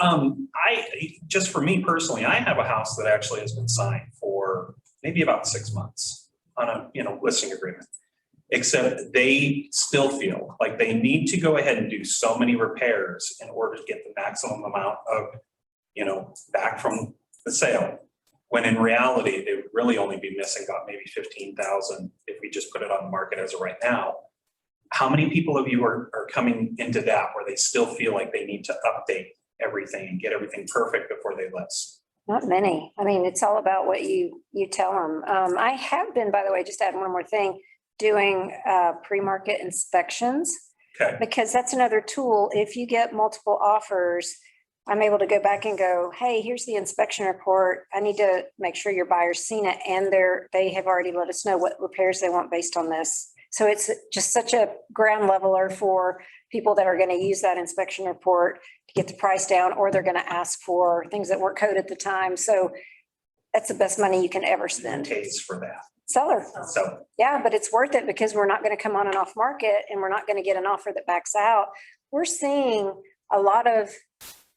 just for me personally, I have a house that actually has been signed for maybe about 6 months on a, you know, listing agreement. Except they still feel like they need to go ahead and do so many repairs in order to get the maximum amount of, you know, back from the sale. when in reality, they would really only be missing about maybe 15,000 if we just put it on the market as of right now. How many people of you are coming into that where they still feel like they need to update everything and get everything perfect before they list? Not many. I mean, it's all about what you tell them. I have been, by the way, just add one more thing, doing pre-market inspections. Okay. Because that's another tool. If you get multiple offers, I'm able to go back and go, hey, here's the inspection report. I need to make sure your buyer's seen it and they have already let us know what repairs they want based on this. So it's just such a ground leveler for people that are going to use that inspection report to get the price down, or they're going to ask for things that weren't coded at the time. So that's the best money you can ever spend. Pays for that. Seller. So Yeah, but it's worth it because we're not going to come on and off market and we're not going to get an offer that backs out. We're seeing a lot of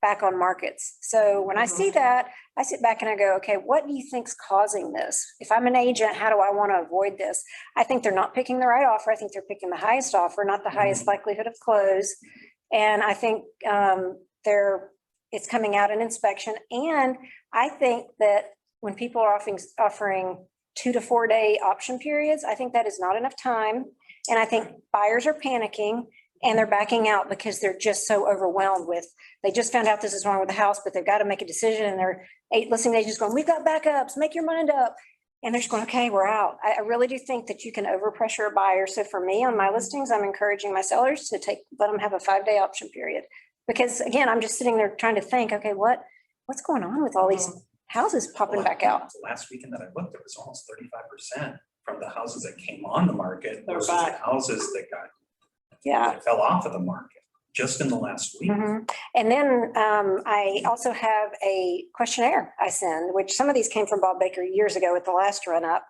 back on markets. So when I see that, I sit back and I go, okay, what do you think's causing this? If I'm an agent, how do I want to avoid this? I think they're not picking the right offer. I think they're picking the highest offer, not the highest likelihood of close. And I think it's coming out in inspection. And I think that when people are offering 2 to 4 day option periods, I think that is not enough time. And I think buyers are panicking and they're backing out because they're just so overwhelmed with, they just found out this is wrong with the house, but they've got to make a decision and they're listing agents going, we've got backups, make your mind up. And they're just going, okay, we're out. I really do think that you can overpressure a buyer. So for me on my listings, I'm encouraging my sellers to let them have a 5-day option period. Because again, I'm just sitting there trying to think, okay, what's going on with all these houses popping back out? Last weekend that I looked, it was almost 35% from the houses that came on the market They're versus the back. houses that Yeah. fell off of the market just in the last week. Mhm. And then I also have a questionnaire I send, which some of these came from Bob Baker years ago at the last run up.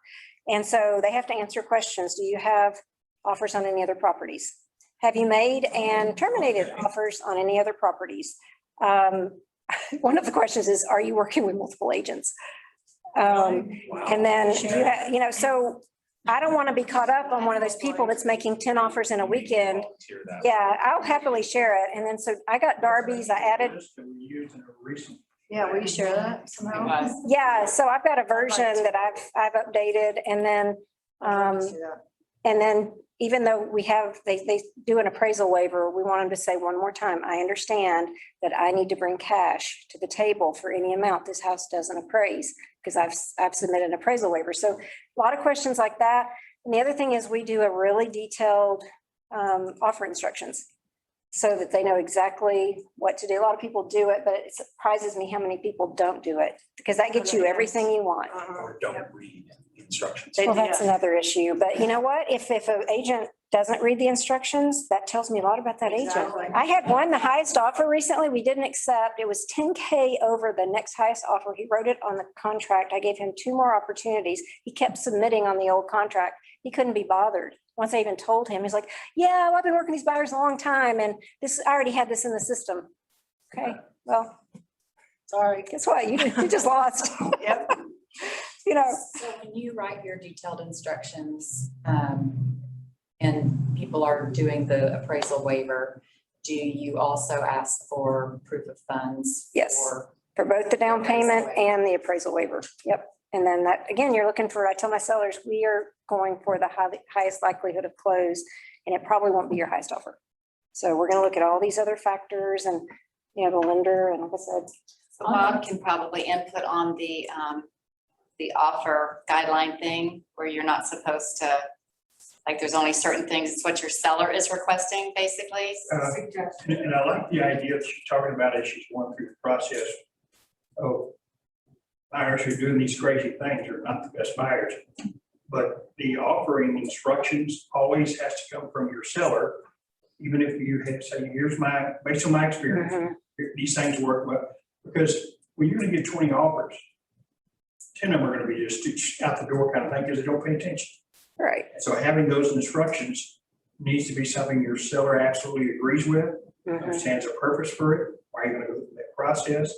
And so they have to answer questions. Do you have offers on any other properties? Have you made and terminated offers on any other properties? One of the questions is, are you working with multiple agents? And then, so I don't want to be caught up on one of those people that's making 10 offers in a weekend. Volunteer that. Yeah, I'll happily share it. And then, so I got Darby's, I added, Yeah, will you share that somehow? yeah, so I've got a version that I've updated and then even though they do an appraisal waiver, we want them to say one more time, I understand that I need to bring cash to the table for any amount this house doesn't appraise, because I've submitted an appraisal waiver. So a lot of questions like that. And the other thing is we do a really detailed offer instructions so that they know exactly what to do. A lot of people do it, but it surprises me how many people don't do it, because that gets you everything you want. Or don't read the instructions. Well, that's another issue, but you know what? If an agent doesn't read the instructions, that tells me a lot about that agent. Exactly. I had one, the highest offer recently, we didn't accept. It was 10K over the next highest offer. He wrote it on the contract. I gave him 2 more opportunities. He kept submitting on the old contract. He couldn't be bothered. Once I even told him, he's like, yeah, well, I've been working these buyers a long time and I already had this in the system. Okay, well, Sorry. guess what? You just lost. Yep. So when you write your detailed instructions, and people are doing the appraisal waiver, do you also ask for proof of funds? Yes. For both the down payment and the appraisal waiver. Yep. And then that, again, you're looking for, I tell my sellers, we are going for the highest likelihood of close, and it probably won't be your highest offer. So we're going to look at all these other factors and, the lender and like I said. So Bob can probably input on the offer guideline thing where you're not supposed to, like, there's only certain things, it's what your seller is requesting, basically. And I like the idea that she's talking about as she's going through the process of buyers who are doing these crazy things are not the best buyers. But the offering instructions always has to come from your seller, even if you have, say, based on my experience, these things work well. Because when you're gonna get 20 offers, 10 of them are gonna be just out the door kind of thing because they don't pay attention. Right. So having those instructions needs to be something your seller absolutely agrees with, understands a purpose for it, why you're gonna go through that process.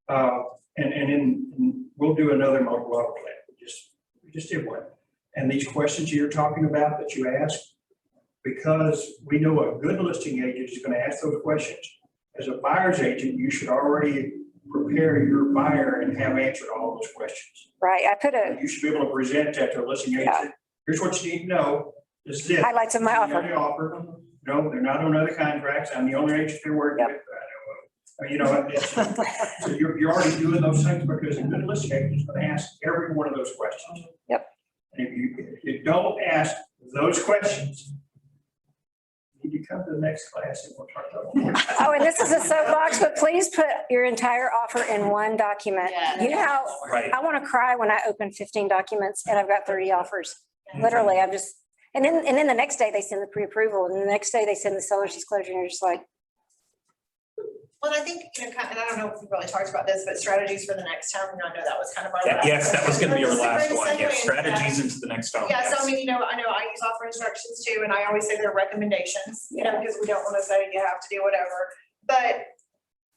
And then we'll do another multiple offer plan. We just did one. And these questions you're talking about that you ask, because we know a good listing agent is gonna ask those questions. As a buyer's agent, you should already prepare your buyer and have answered all those questions. Right, I put a You should be able to present that to a listing Yeah. agent. Here's what you need to know. This is it. highlights of my This is the offer. only offer. No, they're not on other contracts. I'm the only agent they're working Yep. with. You know, so you're already doing those things because a good listing agent is going to ask every one of those questions. Yep. And if you don't ask those questions, you need to come to the next class and we'll talk about more. Oh, and this is a soapbox, but please put your entire offer in one document. Yeah. You know how Right. I want to cry when I open 15 documents and I've got 30 offers. Literally, I'm just, and then the next day they send the pre-approval and the next day they send the seller's disclosure and you're just like, Well, I think, you know, kind of, and I don't know if we really talked about this, but strategies for the next town, and I know that was kind of our. last Yes, that was gonna be our question. last But one. it's a great Yes, segue into that. strategies into the next town. Yeah, so I yes. mean, you know, I use offer instructions too, and I always say they're recommendations, you know, because we don't want to say you have to do whatever. But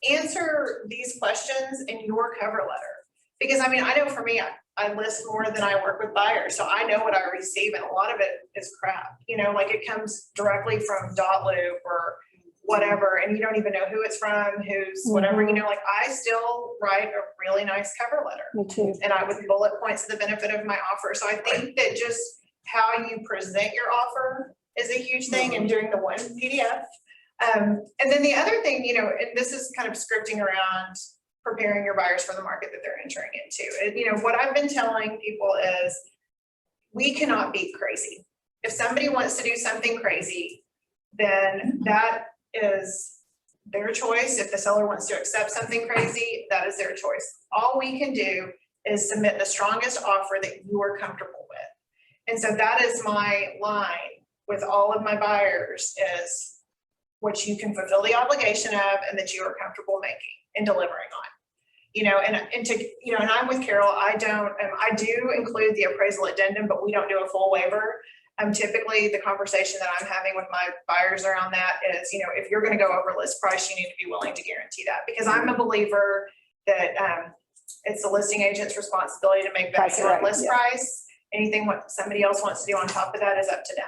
answer these questions in your cover letter. Because I mean, I know for me, I list more than I work with buyers, so I know what I receive, and a lot of it is crap. You know, like it comes directly from Dotloop or whatever, and you don't even know who it's from, who's whatever, you know, like I still write a really nice cover letter. me too. And I with bullet points to the benefit of my offer. So I think that just how you present your offer is a huge thing and doing the one PDF. And then the other thing, you know, and this is kind of scripting around preparing your buyers for the market that they're entering into. And, you know, what I've been telling people is we cannot beat crazy. If somebody wants to do something crazy, then that is their choice. If the seller wants to accept something crazy, that is their choice. All we can do is submit the strongest offer that you are comfortable with. And so that is my line with all of my buyers is what you can fulfill the obligation of and that you are comfortable making and delivering on. You know, and to, you know, and I'm with Carol, I do include the appraisal addendum, but we don't do a full waiver. Typically the conversation that I'm having with my buyers around that is, you know, if you're going to go over list price, you need to be willing to guarantee that, because I'm a believer that it's the listing agent's responsibility to make Price it value on right, list yeah. price. Anything what somebody else wants to do on top of that is up to them.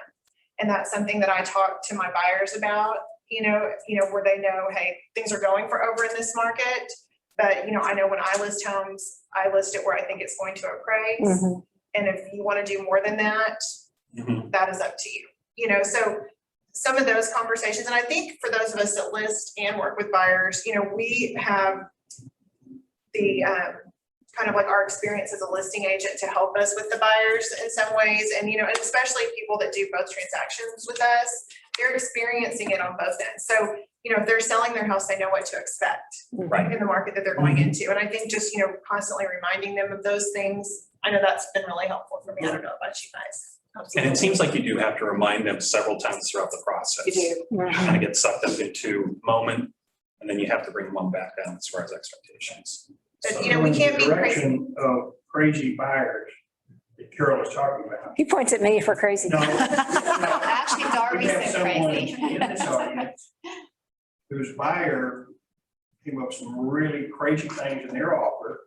And that's something that I talk to my buyers about, you know, where they know, hey, things are going for over in this market. But, you know, I know when I list homes, I list it where I think it's going to appraise. Mhm. And if you want to do more than that, Mhm. that is up to you, you know, so some of those conversations, and I think for those of us that list and work with buyers, you know, we have the kind of like our experience as a listing agent to help us with the buyers in some ways. And, you know, and especially people that do both transactions with us, they're experiencing it on both ends. So, you know, if they're selling their house, they know what to expect Right. in the market that they're going into. And I think just, you know, constantly reminding them of those things, I know that's been really helpful for me. I don't know about you guys. And it seems like you do have to remind them several times throughout the process. You do. You kind of get sucked up into moment, and then you have to bring one back down as far as expectations. But, you know, we can't be crazy. Direction of crazy buyers that Carol was talking about. He points at me for crazy. No. Actually, Darby We have said someone crazy. in this audience whose buyer came up with some really crazy things in their offer.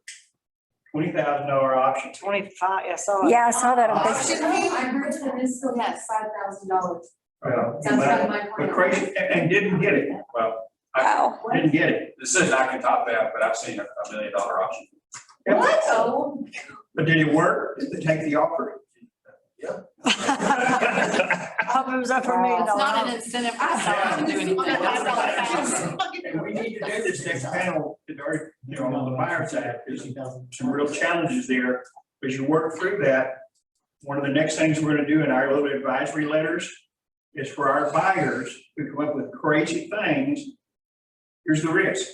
$20,000 option. 25, yeah, I saw it. Yeah, I saw that on Uh, Facebook. I heard that it's still Yes. $5,000. Well, Sounds like my but point. crazy, and didn't get it. Well, Wow. Didn't get it. this is I can top that, but I've seen $1 million option. What? Oh, But did it work? Did they take the offer? I hope it was up for a $1 million. It's not an incentive for the seller to do anything. That's what I found. And we need to do this next panel, you know, on the buyer side, because some real challenges there. As you work through that, one of the next things we're gonna do in our little advisory letters is for our buyers who come up with crazy things, here's the risk.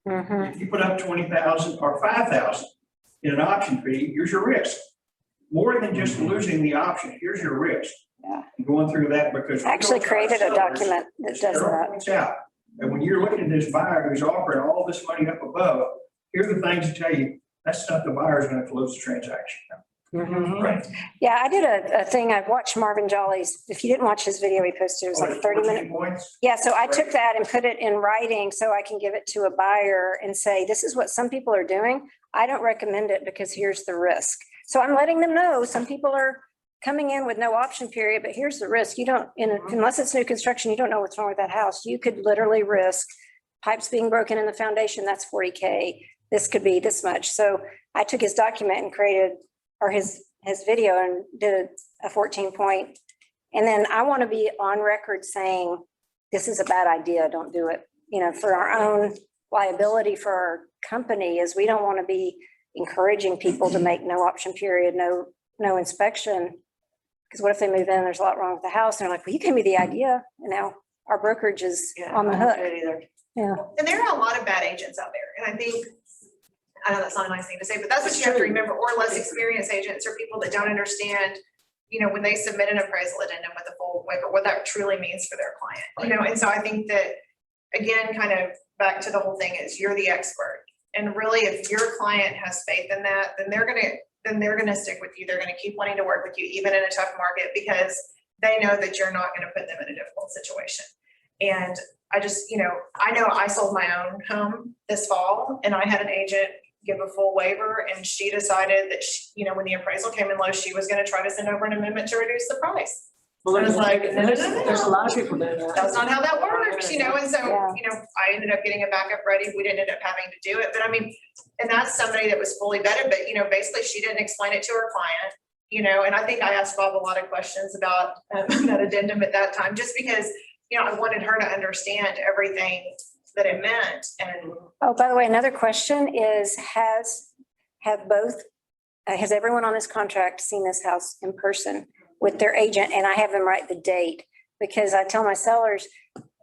Mhm. If you put up 20,000 or 5,000 in an option fee, here's your risk. More than just losing the option, here's your risk. Yeah. Going through that because. I actually we know created a sellers, document that as does Carol that. points out, and when you're looking at this buyer who's offering all this money up above, here are the things that tell you, that's not the buyer's gonna close the transaction. Right. Yeah, I did a thing. I watched Marvin Jolly's. If you didn't watch his video, he posted, it was like 30-minute. Points. Yeah, so I took that and put it in writing so I can give it to a buyer and say, this is what some people are doing. I don't recommend it because here's the risk. So I'm letting them know, some people are coming in with no option period, but here's the risk. You don't, unless it's new construction, you don't know what's wrong with that house. You could literally risk pipes being broken in the foundation, that's 40K. this could be this much. So I took his document and created, or his video and did a 14 point. And then I want to be on record saying, this is a bad idea, don't do it. You know, for our own liability for our company, is we don't want to be encouraging people to make no option period, no inspection. Because what if they move in, there's a lot wrong with the house, and they're like, well, you gave me the idea, and now our brokerage is on the hook. Yeah. And there are a lot of bad agents out there, and I think, I know that's not a nice thing to say, but that's what you have to remember, or less experienced agents or people that don't understand, you know, when they submit an appraisal addendum with a full waiver, what that truly means for their client, you know, and so I think that, again, kind of back to the whole thing is you're the expert. And really, if your client has faith in that, then they're gonna stick with you. They're gonna keep wanting to work with you, even in a tough market, because they know that you're not gonna put them in a difficult situation. And I just, you know I sold my own home this fall, and I had an agent give a full waiver, and she decided that she, you know, when the appraisal came in low, she was gonna try to send over an amendment to reduce the price. Well, I was like, no. there's a lot of people doing that. That's not how that works, you know, and so, Yeah. you know, I ended up getting a backup ready. We didn't end up having to do it, but I mean, and that's somebody that was fully vetted, but, you know, basically she didn't explain it to her client, you know, and I think I asked Bob a lot of questions about that addendum at that time, just because, you know, I wanted her to understand everything that it meant. And Oh, by the way, another question is, has everyone on this contract seen this house in person with their agent? And I have them write the date, because I tell my sellers,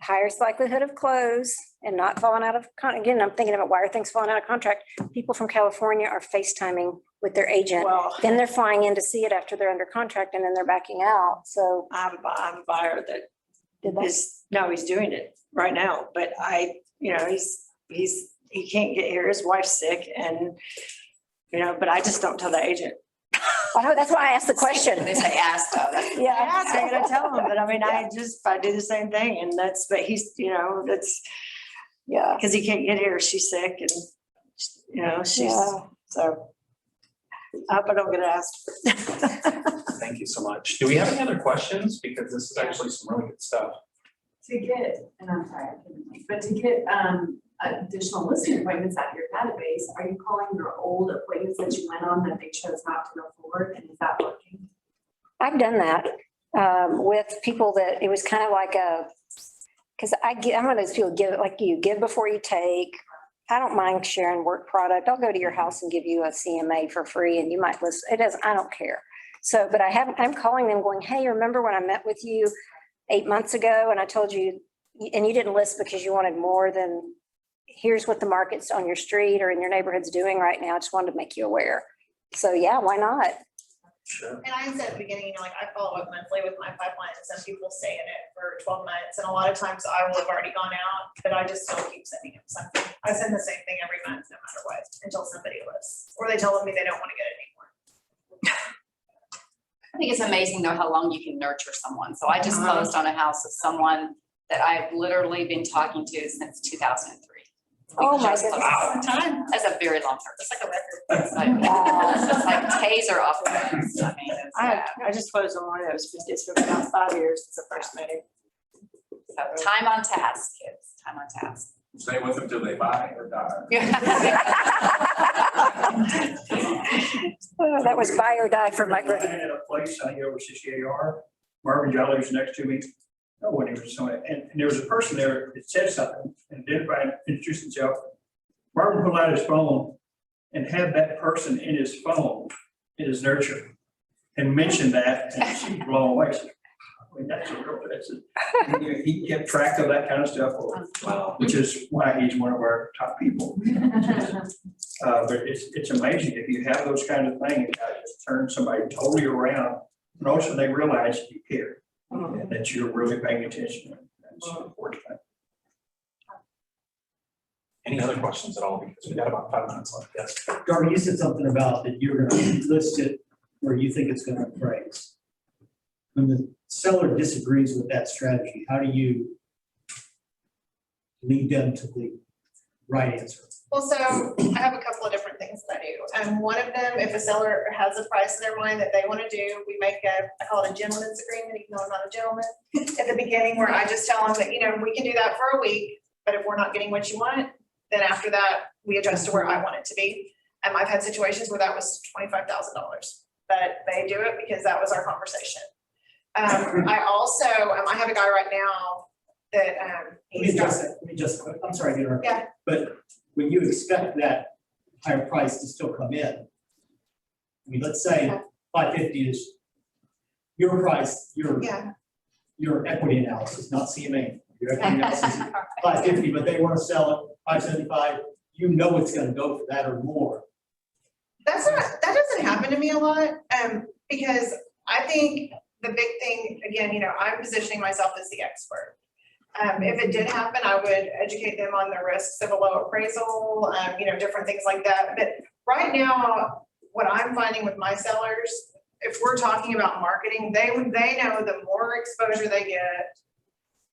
highest likelihood of close and not falling out of, again, I'm thinking about why are things falling out of contract? People from California are FaceTiming with their agent. Well, Then they're flying in to see it after they're under contract, and then they're backing out. So I have a buyer that did that. he's doing it right now, but he can't get here. His wife's sick, and, you know, but I just don't tell the agent. I know, that's why I asked the question. They say ask though. That's- Yeah. I'm gonna tell him, but I mean, I do the same thing, and but he's, you know, that's Yeah. because he can't get here. She's sick, and, you know, Yeah. so. I hope I don't get asked. Thank you so much. Do we have any other questions? Because this is actually some really good stuff. To get, and I'm sorry, I couldn't wait, but to get additional listing appointments out of your database, are you calling your old appointments that you went on that they chose not to go forward, and is that working? I've done that with people that it was kind of like because I'm one of those people give before you take. I don't mind sharing work product. I'll go to your house and give you a CMA for free, and you might listen. I don't care. So, but I'm calling them going, hey, remember when I met with you 8 months ago and I told you, and you didn't list because you wanted more than, here's what the market's on your street or in your neighborhood's doing right now. I just wanted to make you aware. So yeah, why not? Sure. And I said at the beginning, you know, like I follow up monthly with my pipeline, and some people stay in it for 12 months. And a lot of times I will have already gone out, but I just still keep sending them something. I send the same thing every month, no matter what, until somebody lists, or they tell me they don't want to get it anymore. I think it's amazing though how long you can nurture someone. So I just closed on a house of someone that I've literally been talking to since 2003. Oh my Just closed. goodness. Time, That's a very long term. it's like a record. It's like, it's like taser off the fence. I mean, it's, I just closed on one of those. It's been about 5 years since the first meeting. so time on task, kids, time on task. Stay with them till they buy or die. Oh, that was buy or die for Mike Griffin. I had a place, I go over 68R, Marvin Jolly was next to me. No one was somewhere, and there was a person there that said something, and identified, introduced himself. Marvin pulled out his phone and had that person in his phone, in his nurture, and mentioned that, and she was blown away. She said, I mean, that's a real, he kept track of that kind of stuff, which is why he's one of our top people. But it's amazing if you have those kind of things, how it just turns somebody totally around, and also they realize you care. And that you're really paying attention. That's important. Any other questions at all? Because we got about 5 minutes left. Yes. Darby, you said something about that you're gonna list it where you think it's gonna appraise. When the seller disagrees with that strategy, how do you lead them to the right answer? Well, so I have a couple of different things that I do. One of them, if a seller has a price in their mind that they want to do, we make I call it a gentleman's agreement, even though I'm not a gentleman, at the beginning, where I just tell them that, you know, we can do that for a week, but if we're not getting what you want, then after that, we adjust to where I want it to be. I've had situations where that was $25,000, but they do it because that was our conversation. I also, I have a guy right now that, I'm sorry to interrupt. Yeah. But when you expect that higher price to still come in, I mean, let's say 550 is your price, yeah, your equity analysis, not CMA. Your equity analysis is 550, but they want to sell it 575, you know it's gonna go for that or more. that doesn't happen to me a lot, because I think the big thing, again, I'm positioning myself as the expert. If it did happen, I would educate them on the risks of a low appraisal, different things like that. But right now, what I'm finding with my sellers, if we're talking about marketing, they know the more exposure they get,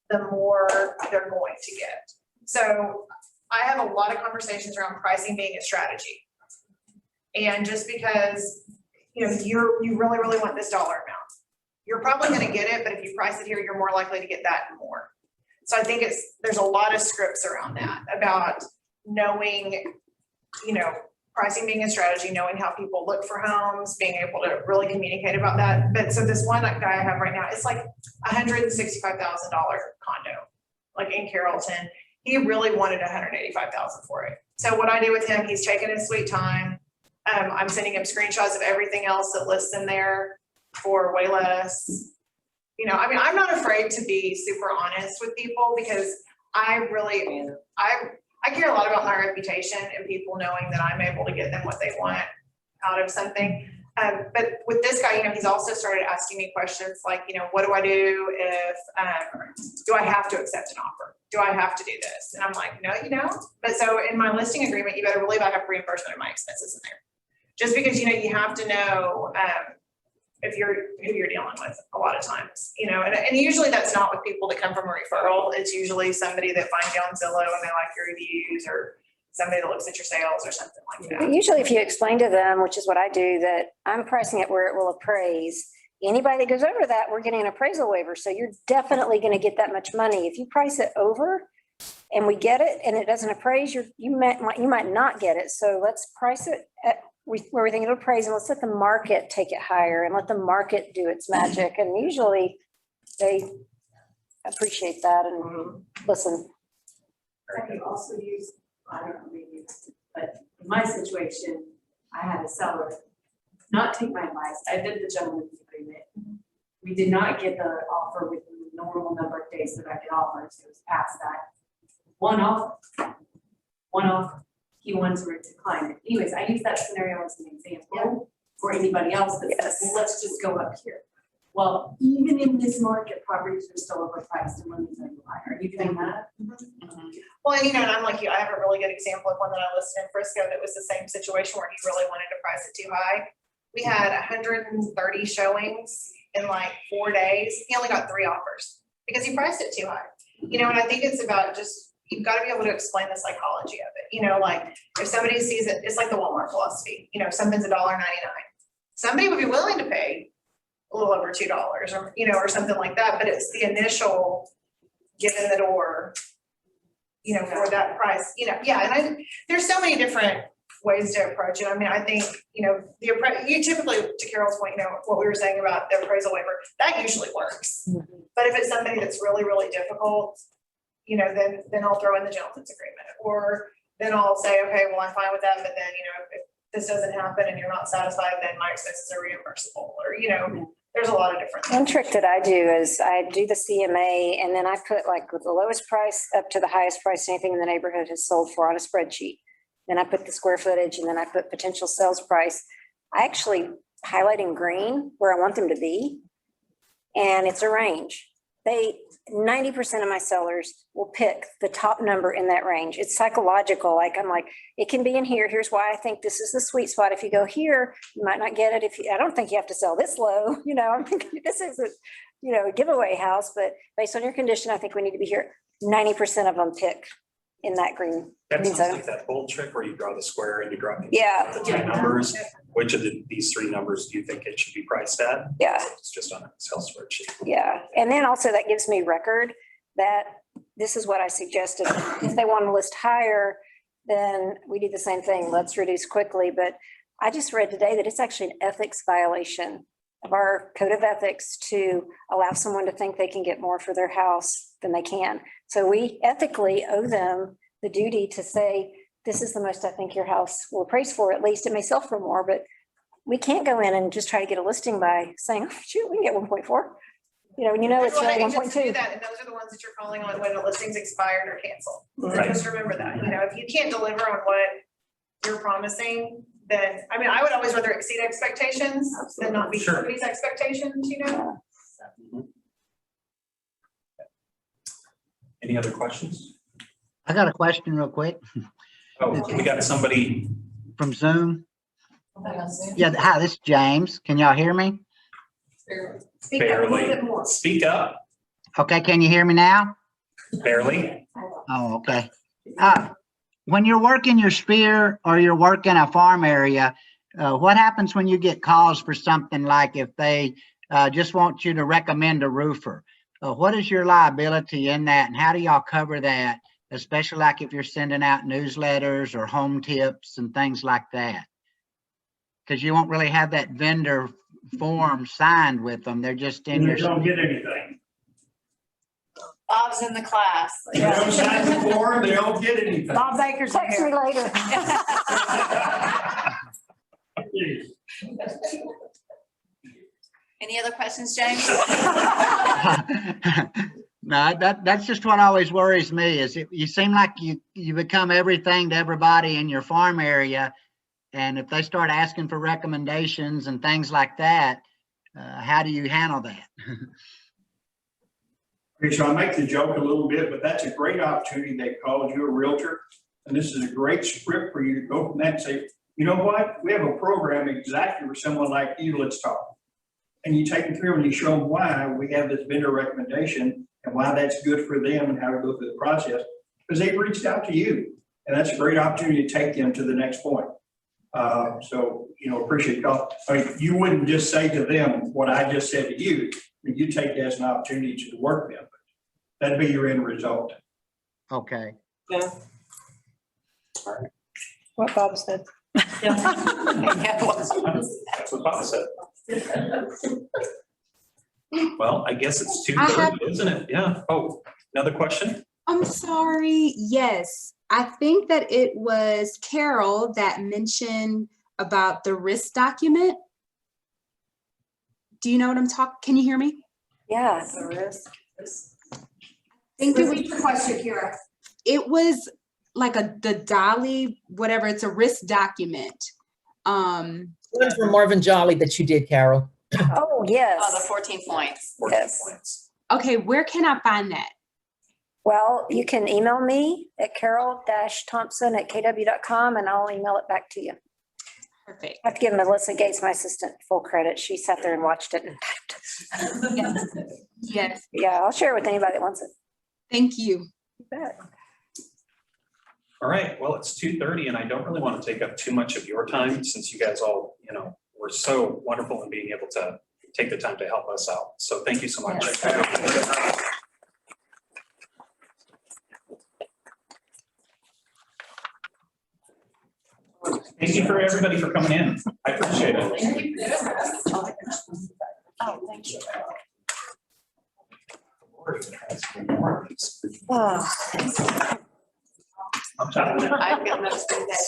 the more they're going to get. So I have a lot of conversations around pricing being a strategy. And just because, you really, really want this dollar amount, you're probably gonna get it, but if you price it here, you're more likely to get that and more. So I think there's a lot of scripts around that about knowing, pricing being a strategy, knowing how people look for homes, being able to really communicate about that. But so this one guy I have right now, it's like $165,000 condo, like in Carrollton. He really wanted $185,000 for it. So what I do with him, he's taking his sweet time. I'm sending him screenshots of everything else that lists in there for way less. I'm not afraid to be super honest with people because I care a lot about my reputation and people knowing that I'm able to get them what they want out of something. But with this guy, he's also started asking me questions like, what do I do if, do I have to accept an offer? Do I have to do this? And I'm like, no, you don't. But so in my listing agreement, you better believe I have reimbursement of my expenses in there. Just because, you have to know, who you're dealing with a lot of times, and usually that's not with people that come from a referral. It's usually somebody that finds you on Zillow and they like your reviews, or somebody that looks at your sales or something like that. Usually if you explain to them, which is what I do, that I'm pricing it where it will appraise, anybody that goes over that, we're getting an appraisal waiver. So you're definitely going to get that much money. If you price it over and we get it and it doesn't appraise, you might not get it. So let's price it at where we think it'll appraise, and let's let the market take it higher and let the market do its magic. And usually they appreciate that and listen. I could also use, I don't know, maybe, but in my situation, I had a seller not take my advice. I did the gentleman's agreement. We did not get the offer within the normal number of days that I could offer, so it was past that. One offer, he wanted to decline it. Anyways, I use that scenario as an example for anybody else that says, well, let's just go up here. Well, even in this market, properties are still overpriced and limits are higher. Are you doing that? Well, and I'm like you, I have a really good example of one that I listed in Frisco that was the same situation where he really wanted to price it too high. We had 130 showings in like 4 days. He only got 3 offers because he priced it too high. And I think it's about just, you've got to be able to explain the psychology of it. Like if somebody sees it, it's like the Walmart philosophy, something's $1.99. Somebody would be willing to pay a little over $2 or, or something like that, but it's the initial get in the door, for that price, and there's so many different ways to approach it. I think, you typically, to Carol's point, what we were saying about the appraisal waiver, that usually works. But if it's something that's really, really difficult, then I'll throw in the gentleman's agreement, or then I'll say, okay, well, I'm fine with that, but then, if this doesn't happen and you're not satisfied, then my expenses are reimbursable, or, there's a lot of different. One trick that I do is I do the CMA and then I put like with the lowest price up to the highest price anything in the neighborhood has sold for on a spreadsheet. Then I put the square footage and then I put potential sales price. I actually highlight in green where I want them to be. And it's a range. 90% of my sellers will pick the top number in that range. It's psychological. I'm like, it can be in here. Here's why I think this is the sweet spot. If you go here, you might not get it. I don't think you have to sell this low. I'm thinking this is a giveaway house, but based on your condition, I think we need to be here. 90% of them pick in that green. That green sounds zone. like that bold trick where you draw the square and you draw Yeah. the 3 numbers. Which of these 3 numbers do you think it should be priced at? Yeah. It's just on a Excel spreadsheet. Yeah, and then also that gives me record that this is what I suggested. If they want to list higher, then we do the same thing. Let's reduce quickly. But I just read today that it's actually an ethics violation of our code of ethics to allow someone to think they can get more for their house than they can. So we ethically owe them the duty to say, this is the most I think your house will appraise for. At least it may sell for more, but we can't go in and just try to get a listing by saying, oh, shoot, we can get 1.4. When you know it's There's a lot really of agents who do 1.2. that, and those are the ones that you're calling on when the listing's expired or canceled. So Right. just remember that, if you can't deliver on what you're promising, then, I would always rather exceed expectations than not meet Sure. somebody's expectations, Any other questions? I got a question real quick Oh, we got somebody. from Zoom. Yeah, hi, this is James. Can y'all hear me? Speak up a little Barely. bit more. Speak up, Okay, can you hear me now? barely. Oh, okay. When you're working your sphere or you're working a farm area, what happens when you get calls for something like if they just want you to recommend a roofer? What is your liability in that, and how do y'all cover that? Especially like if you're sending out newsletters or home tips and things like that. Because you won't really have that vendor form signed with them. They're just in They your. don't get anything. Bob's in the class. They don't sign the form, they don't get anything. Bob Baker's in Text me here. later. Any other questions, James? No, that's just what always worries me is you seem like you become everything to everybody in your farm area. And if they start asking for recommendations and things like that, how do you handle that? Okay, so I make the joke a little bit, but that's a great opportunity. They called you a realtor. And this is a great script for you to go from that and say, you know what? We have a program exactly for someone like you, let's talk. And you take them through and you show them why we have this vendor recommendation and why that's good for them and how to go through the process. Because they've reached out to you. And that's a great opportunity to take them to the next point. So, appreciate y'all. You wouldn't just say to them what I just said to you. You take it as an opportunity to work them. That'd be your end result. Okay. Yeah. What Bob said. Yeah, well, That's what Bob said. Well, I guess it's 2:30, isn't it? Yeah. Oh, another question? I'm sorry. Yes, I think that it was Carol that mentioned about the risk document. Do you know what I'm talking? Can you hear me? Yeah. I think it was, Repeat the question, Kira. it was like the Dolly, whatever. It's a risk document. One from Marvin Jolly that you did, Carol. Oh, yes. Oh, the 14 points. 14 Yes. points. Okay, where can I find that? Well, you can email me at carol-thompson@kw.com and I'll email it back to you. Perfect. I have to give Melissa Gates, my assistant, full credit. She sat there and watched it and typed. Yes, Yeah, I'll share it with anybody that wants it. thank you. You bet. All right, well, it's 2:30 and I don't really want to take up too much of your time since you guys all, were so wonderful in being able to take the time to help us out. So thank you so much. Thank you for everybody for coming in. I appreciate it. Oh, thank you. I'm sorry. I've got those things that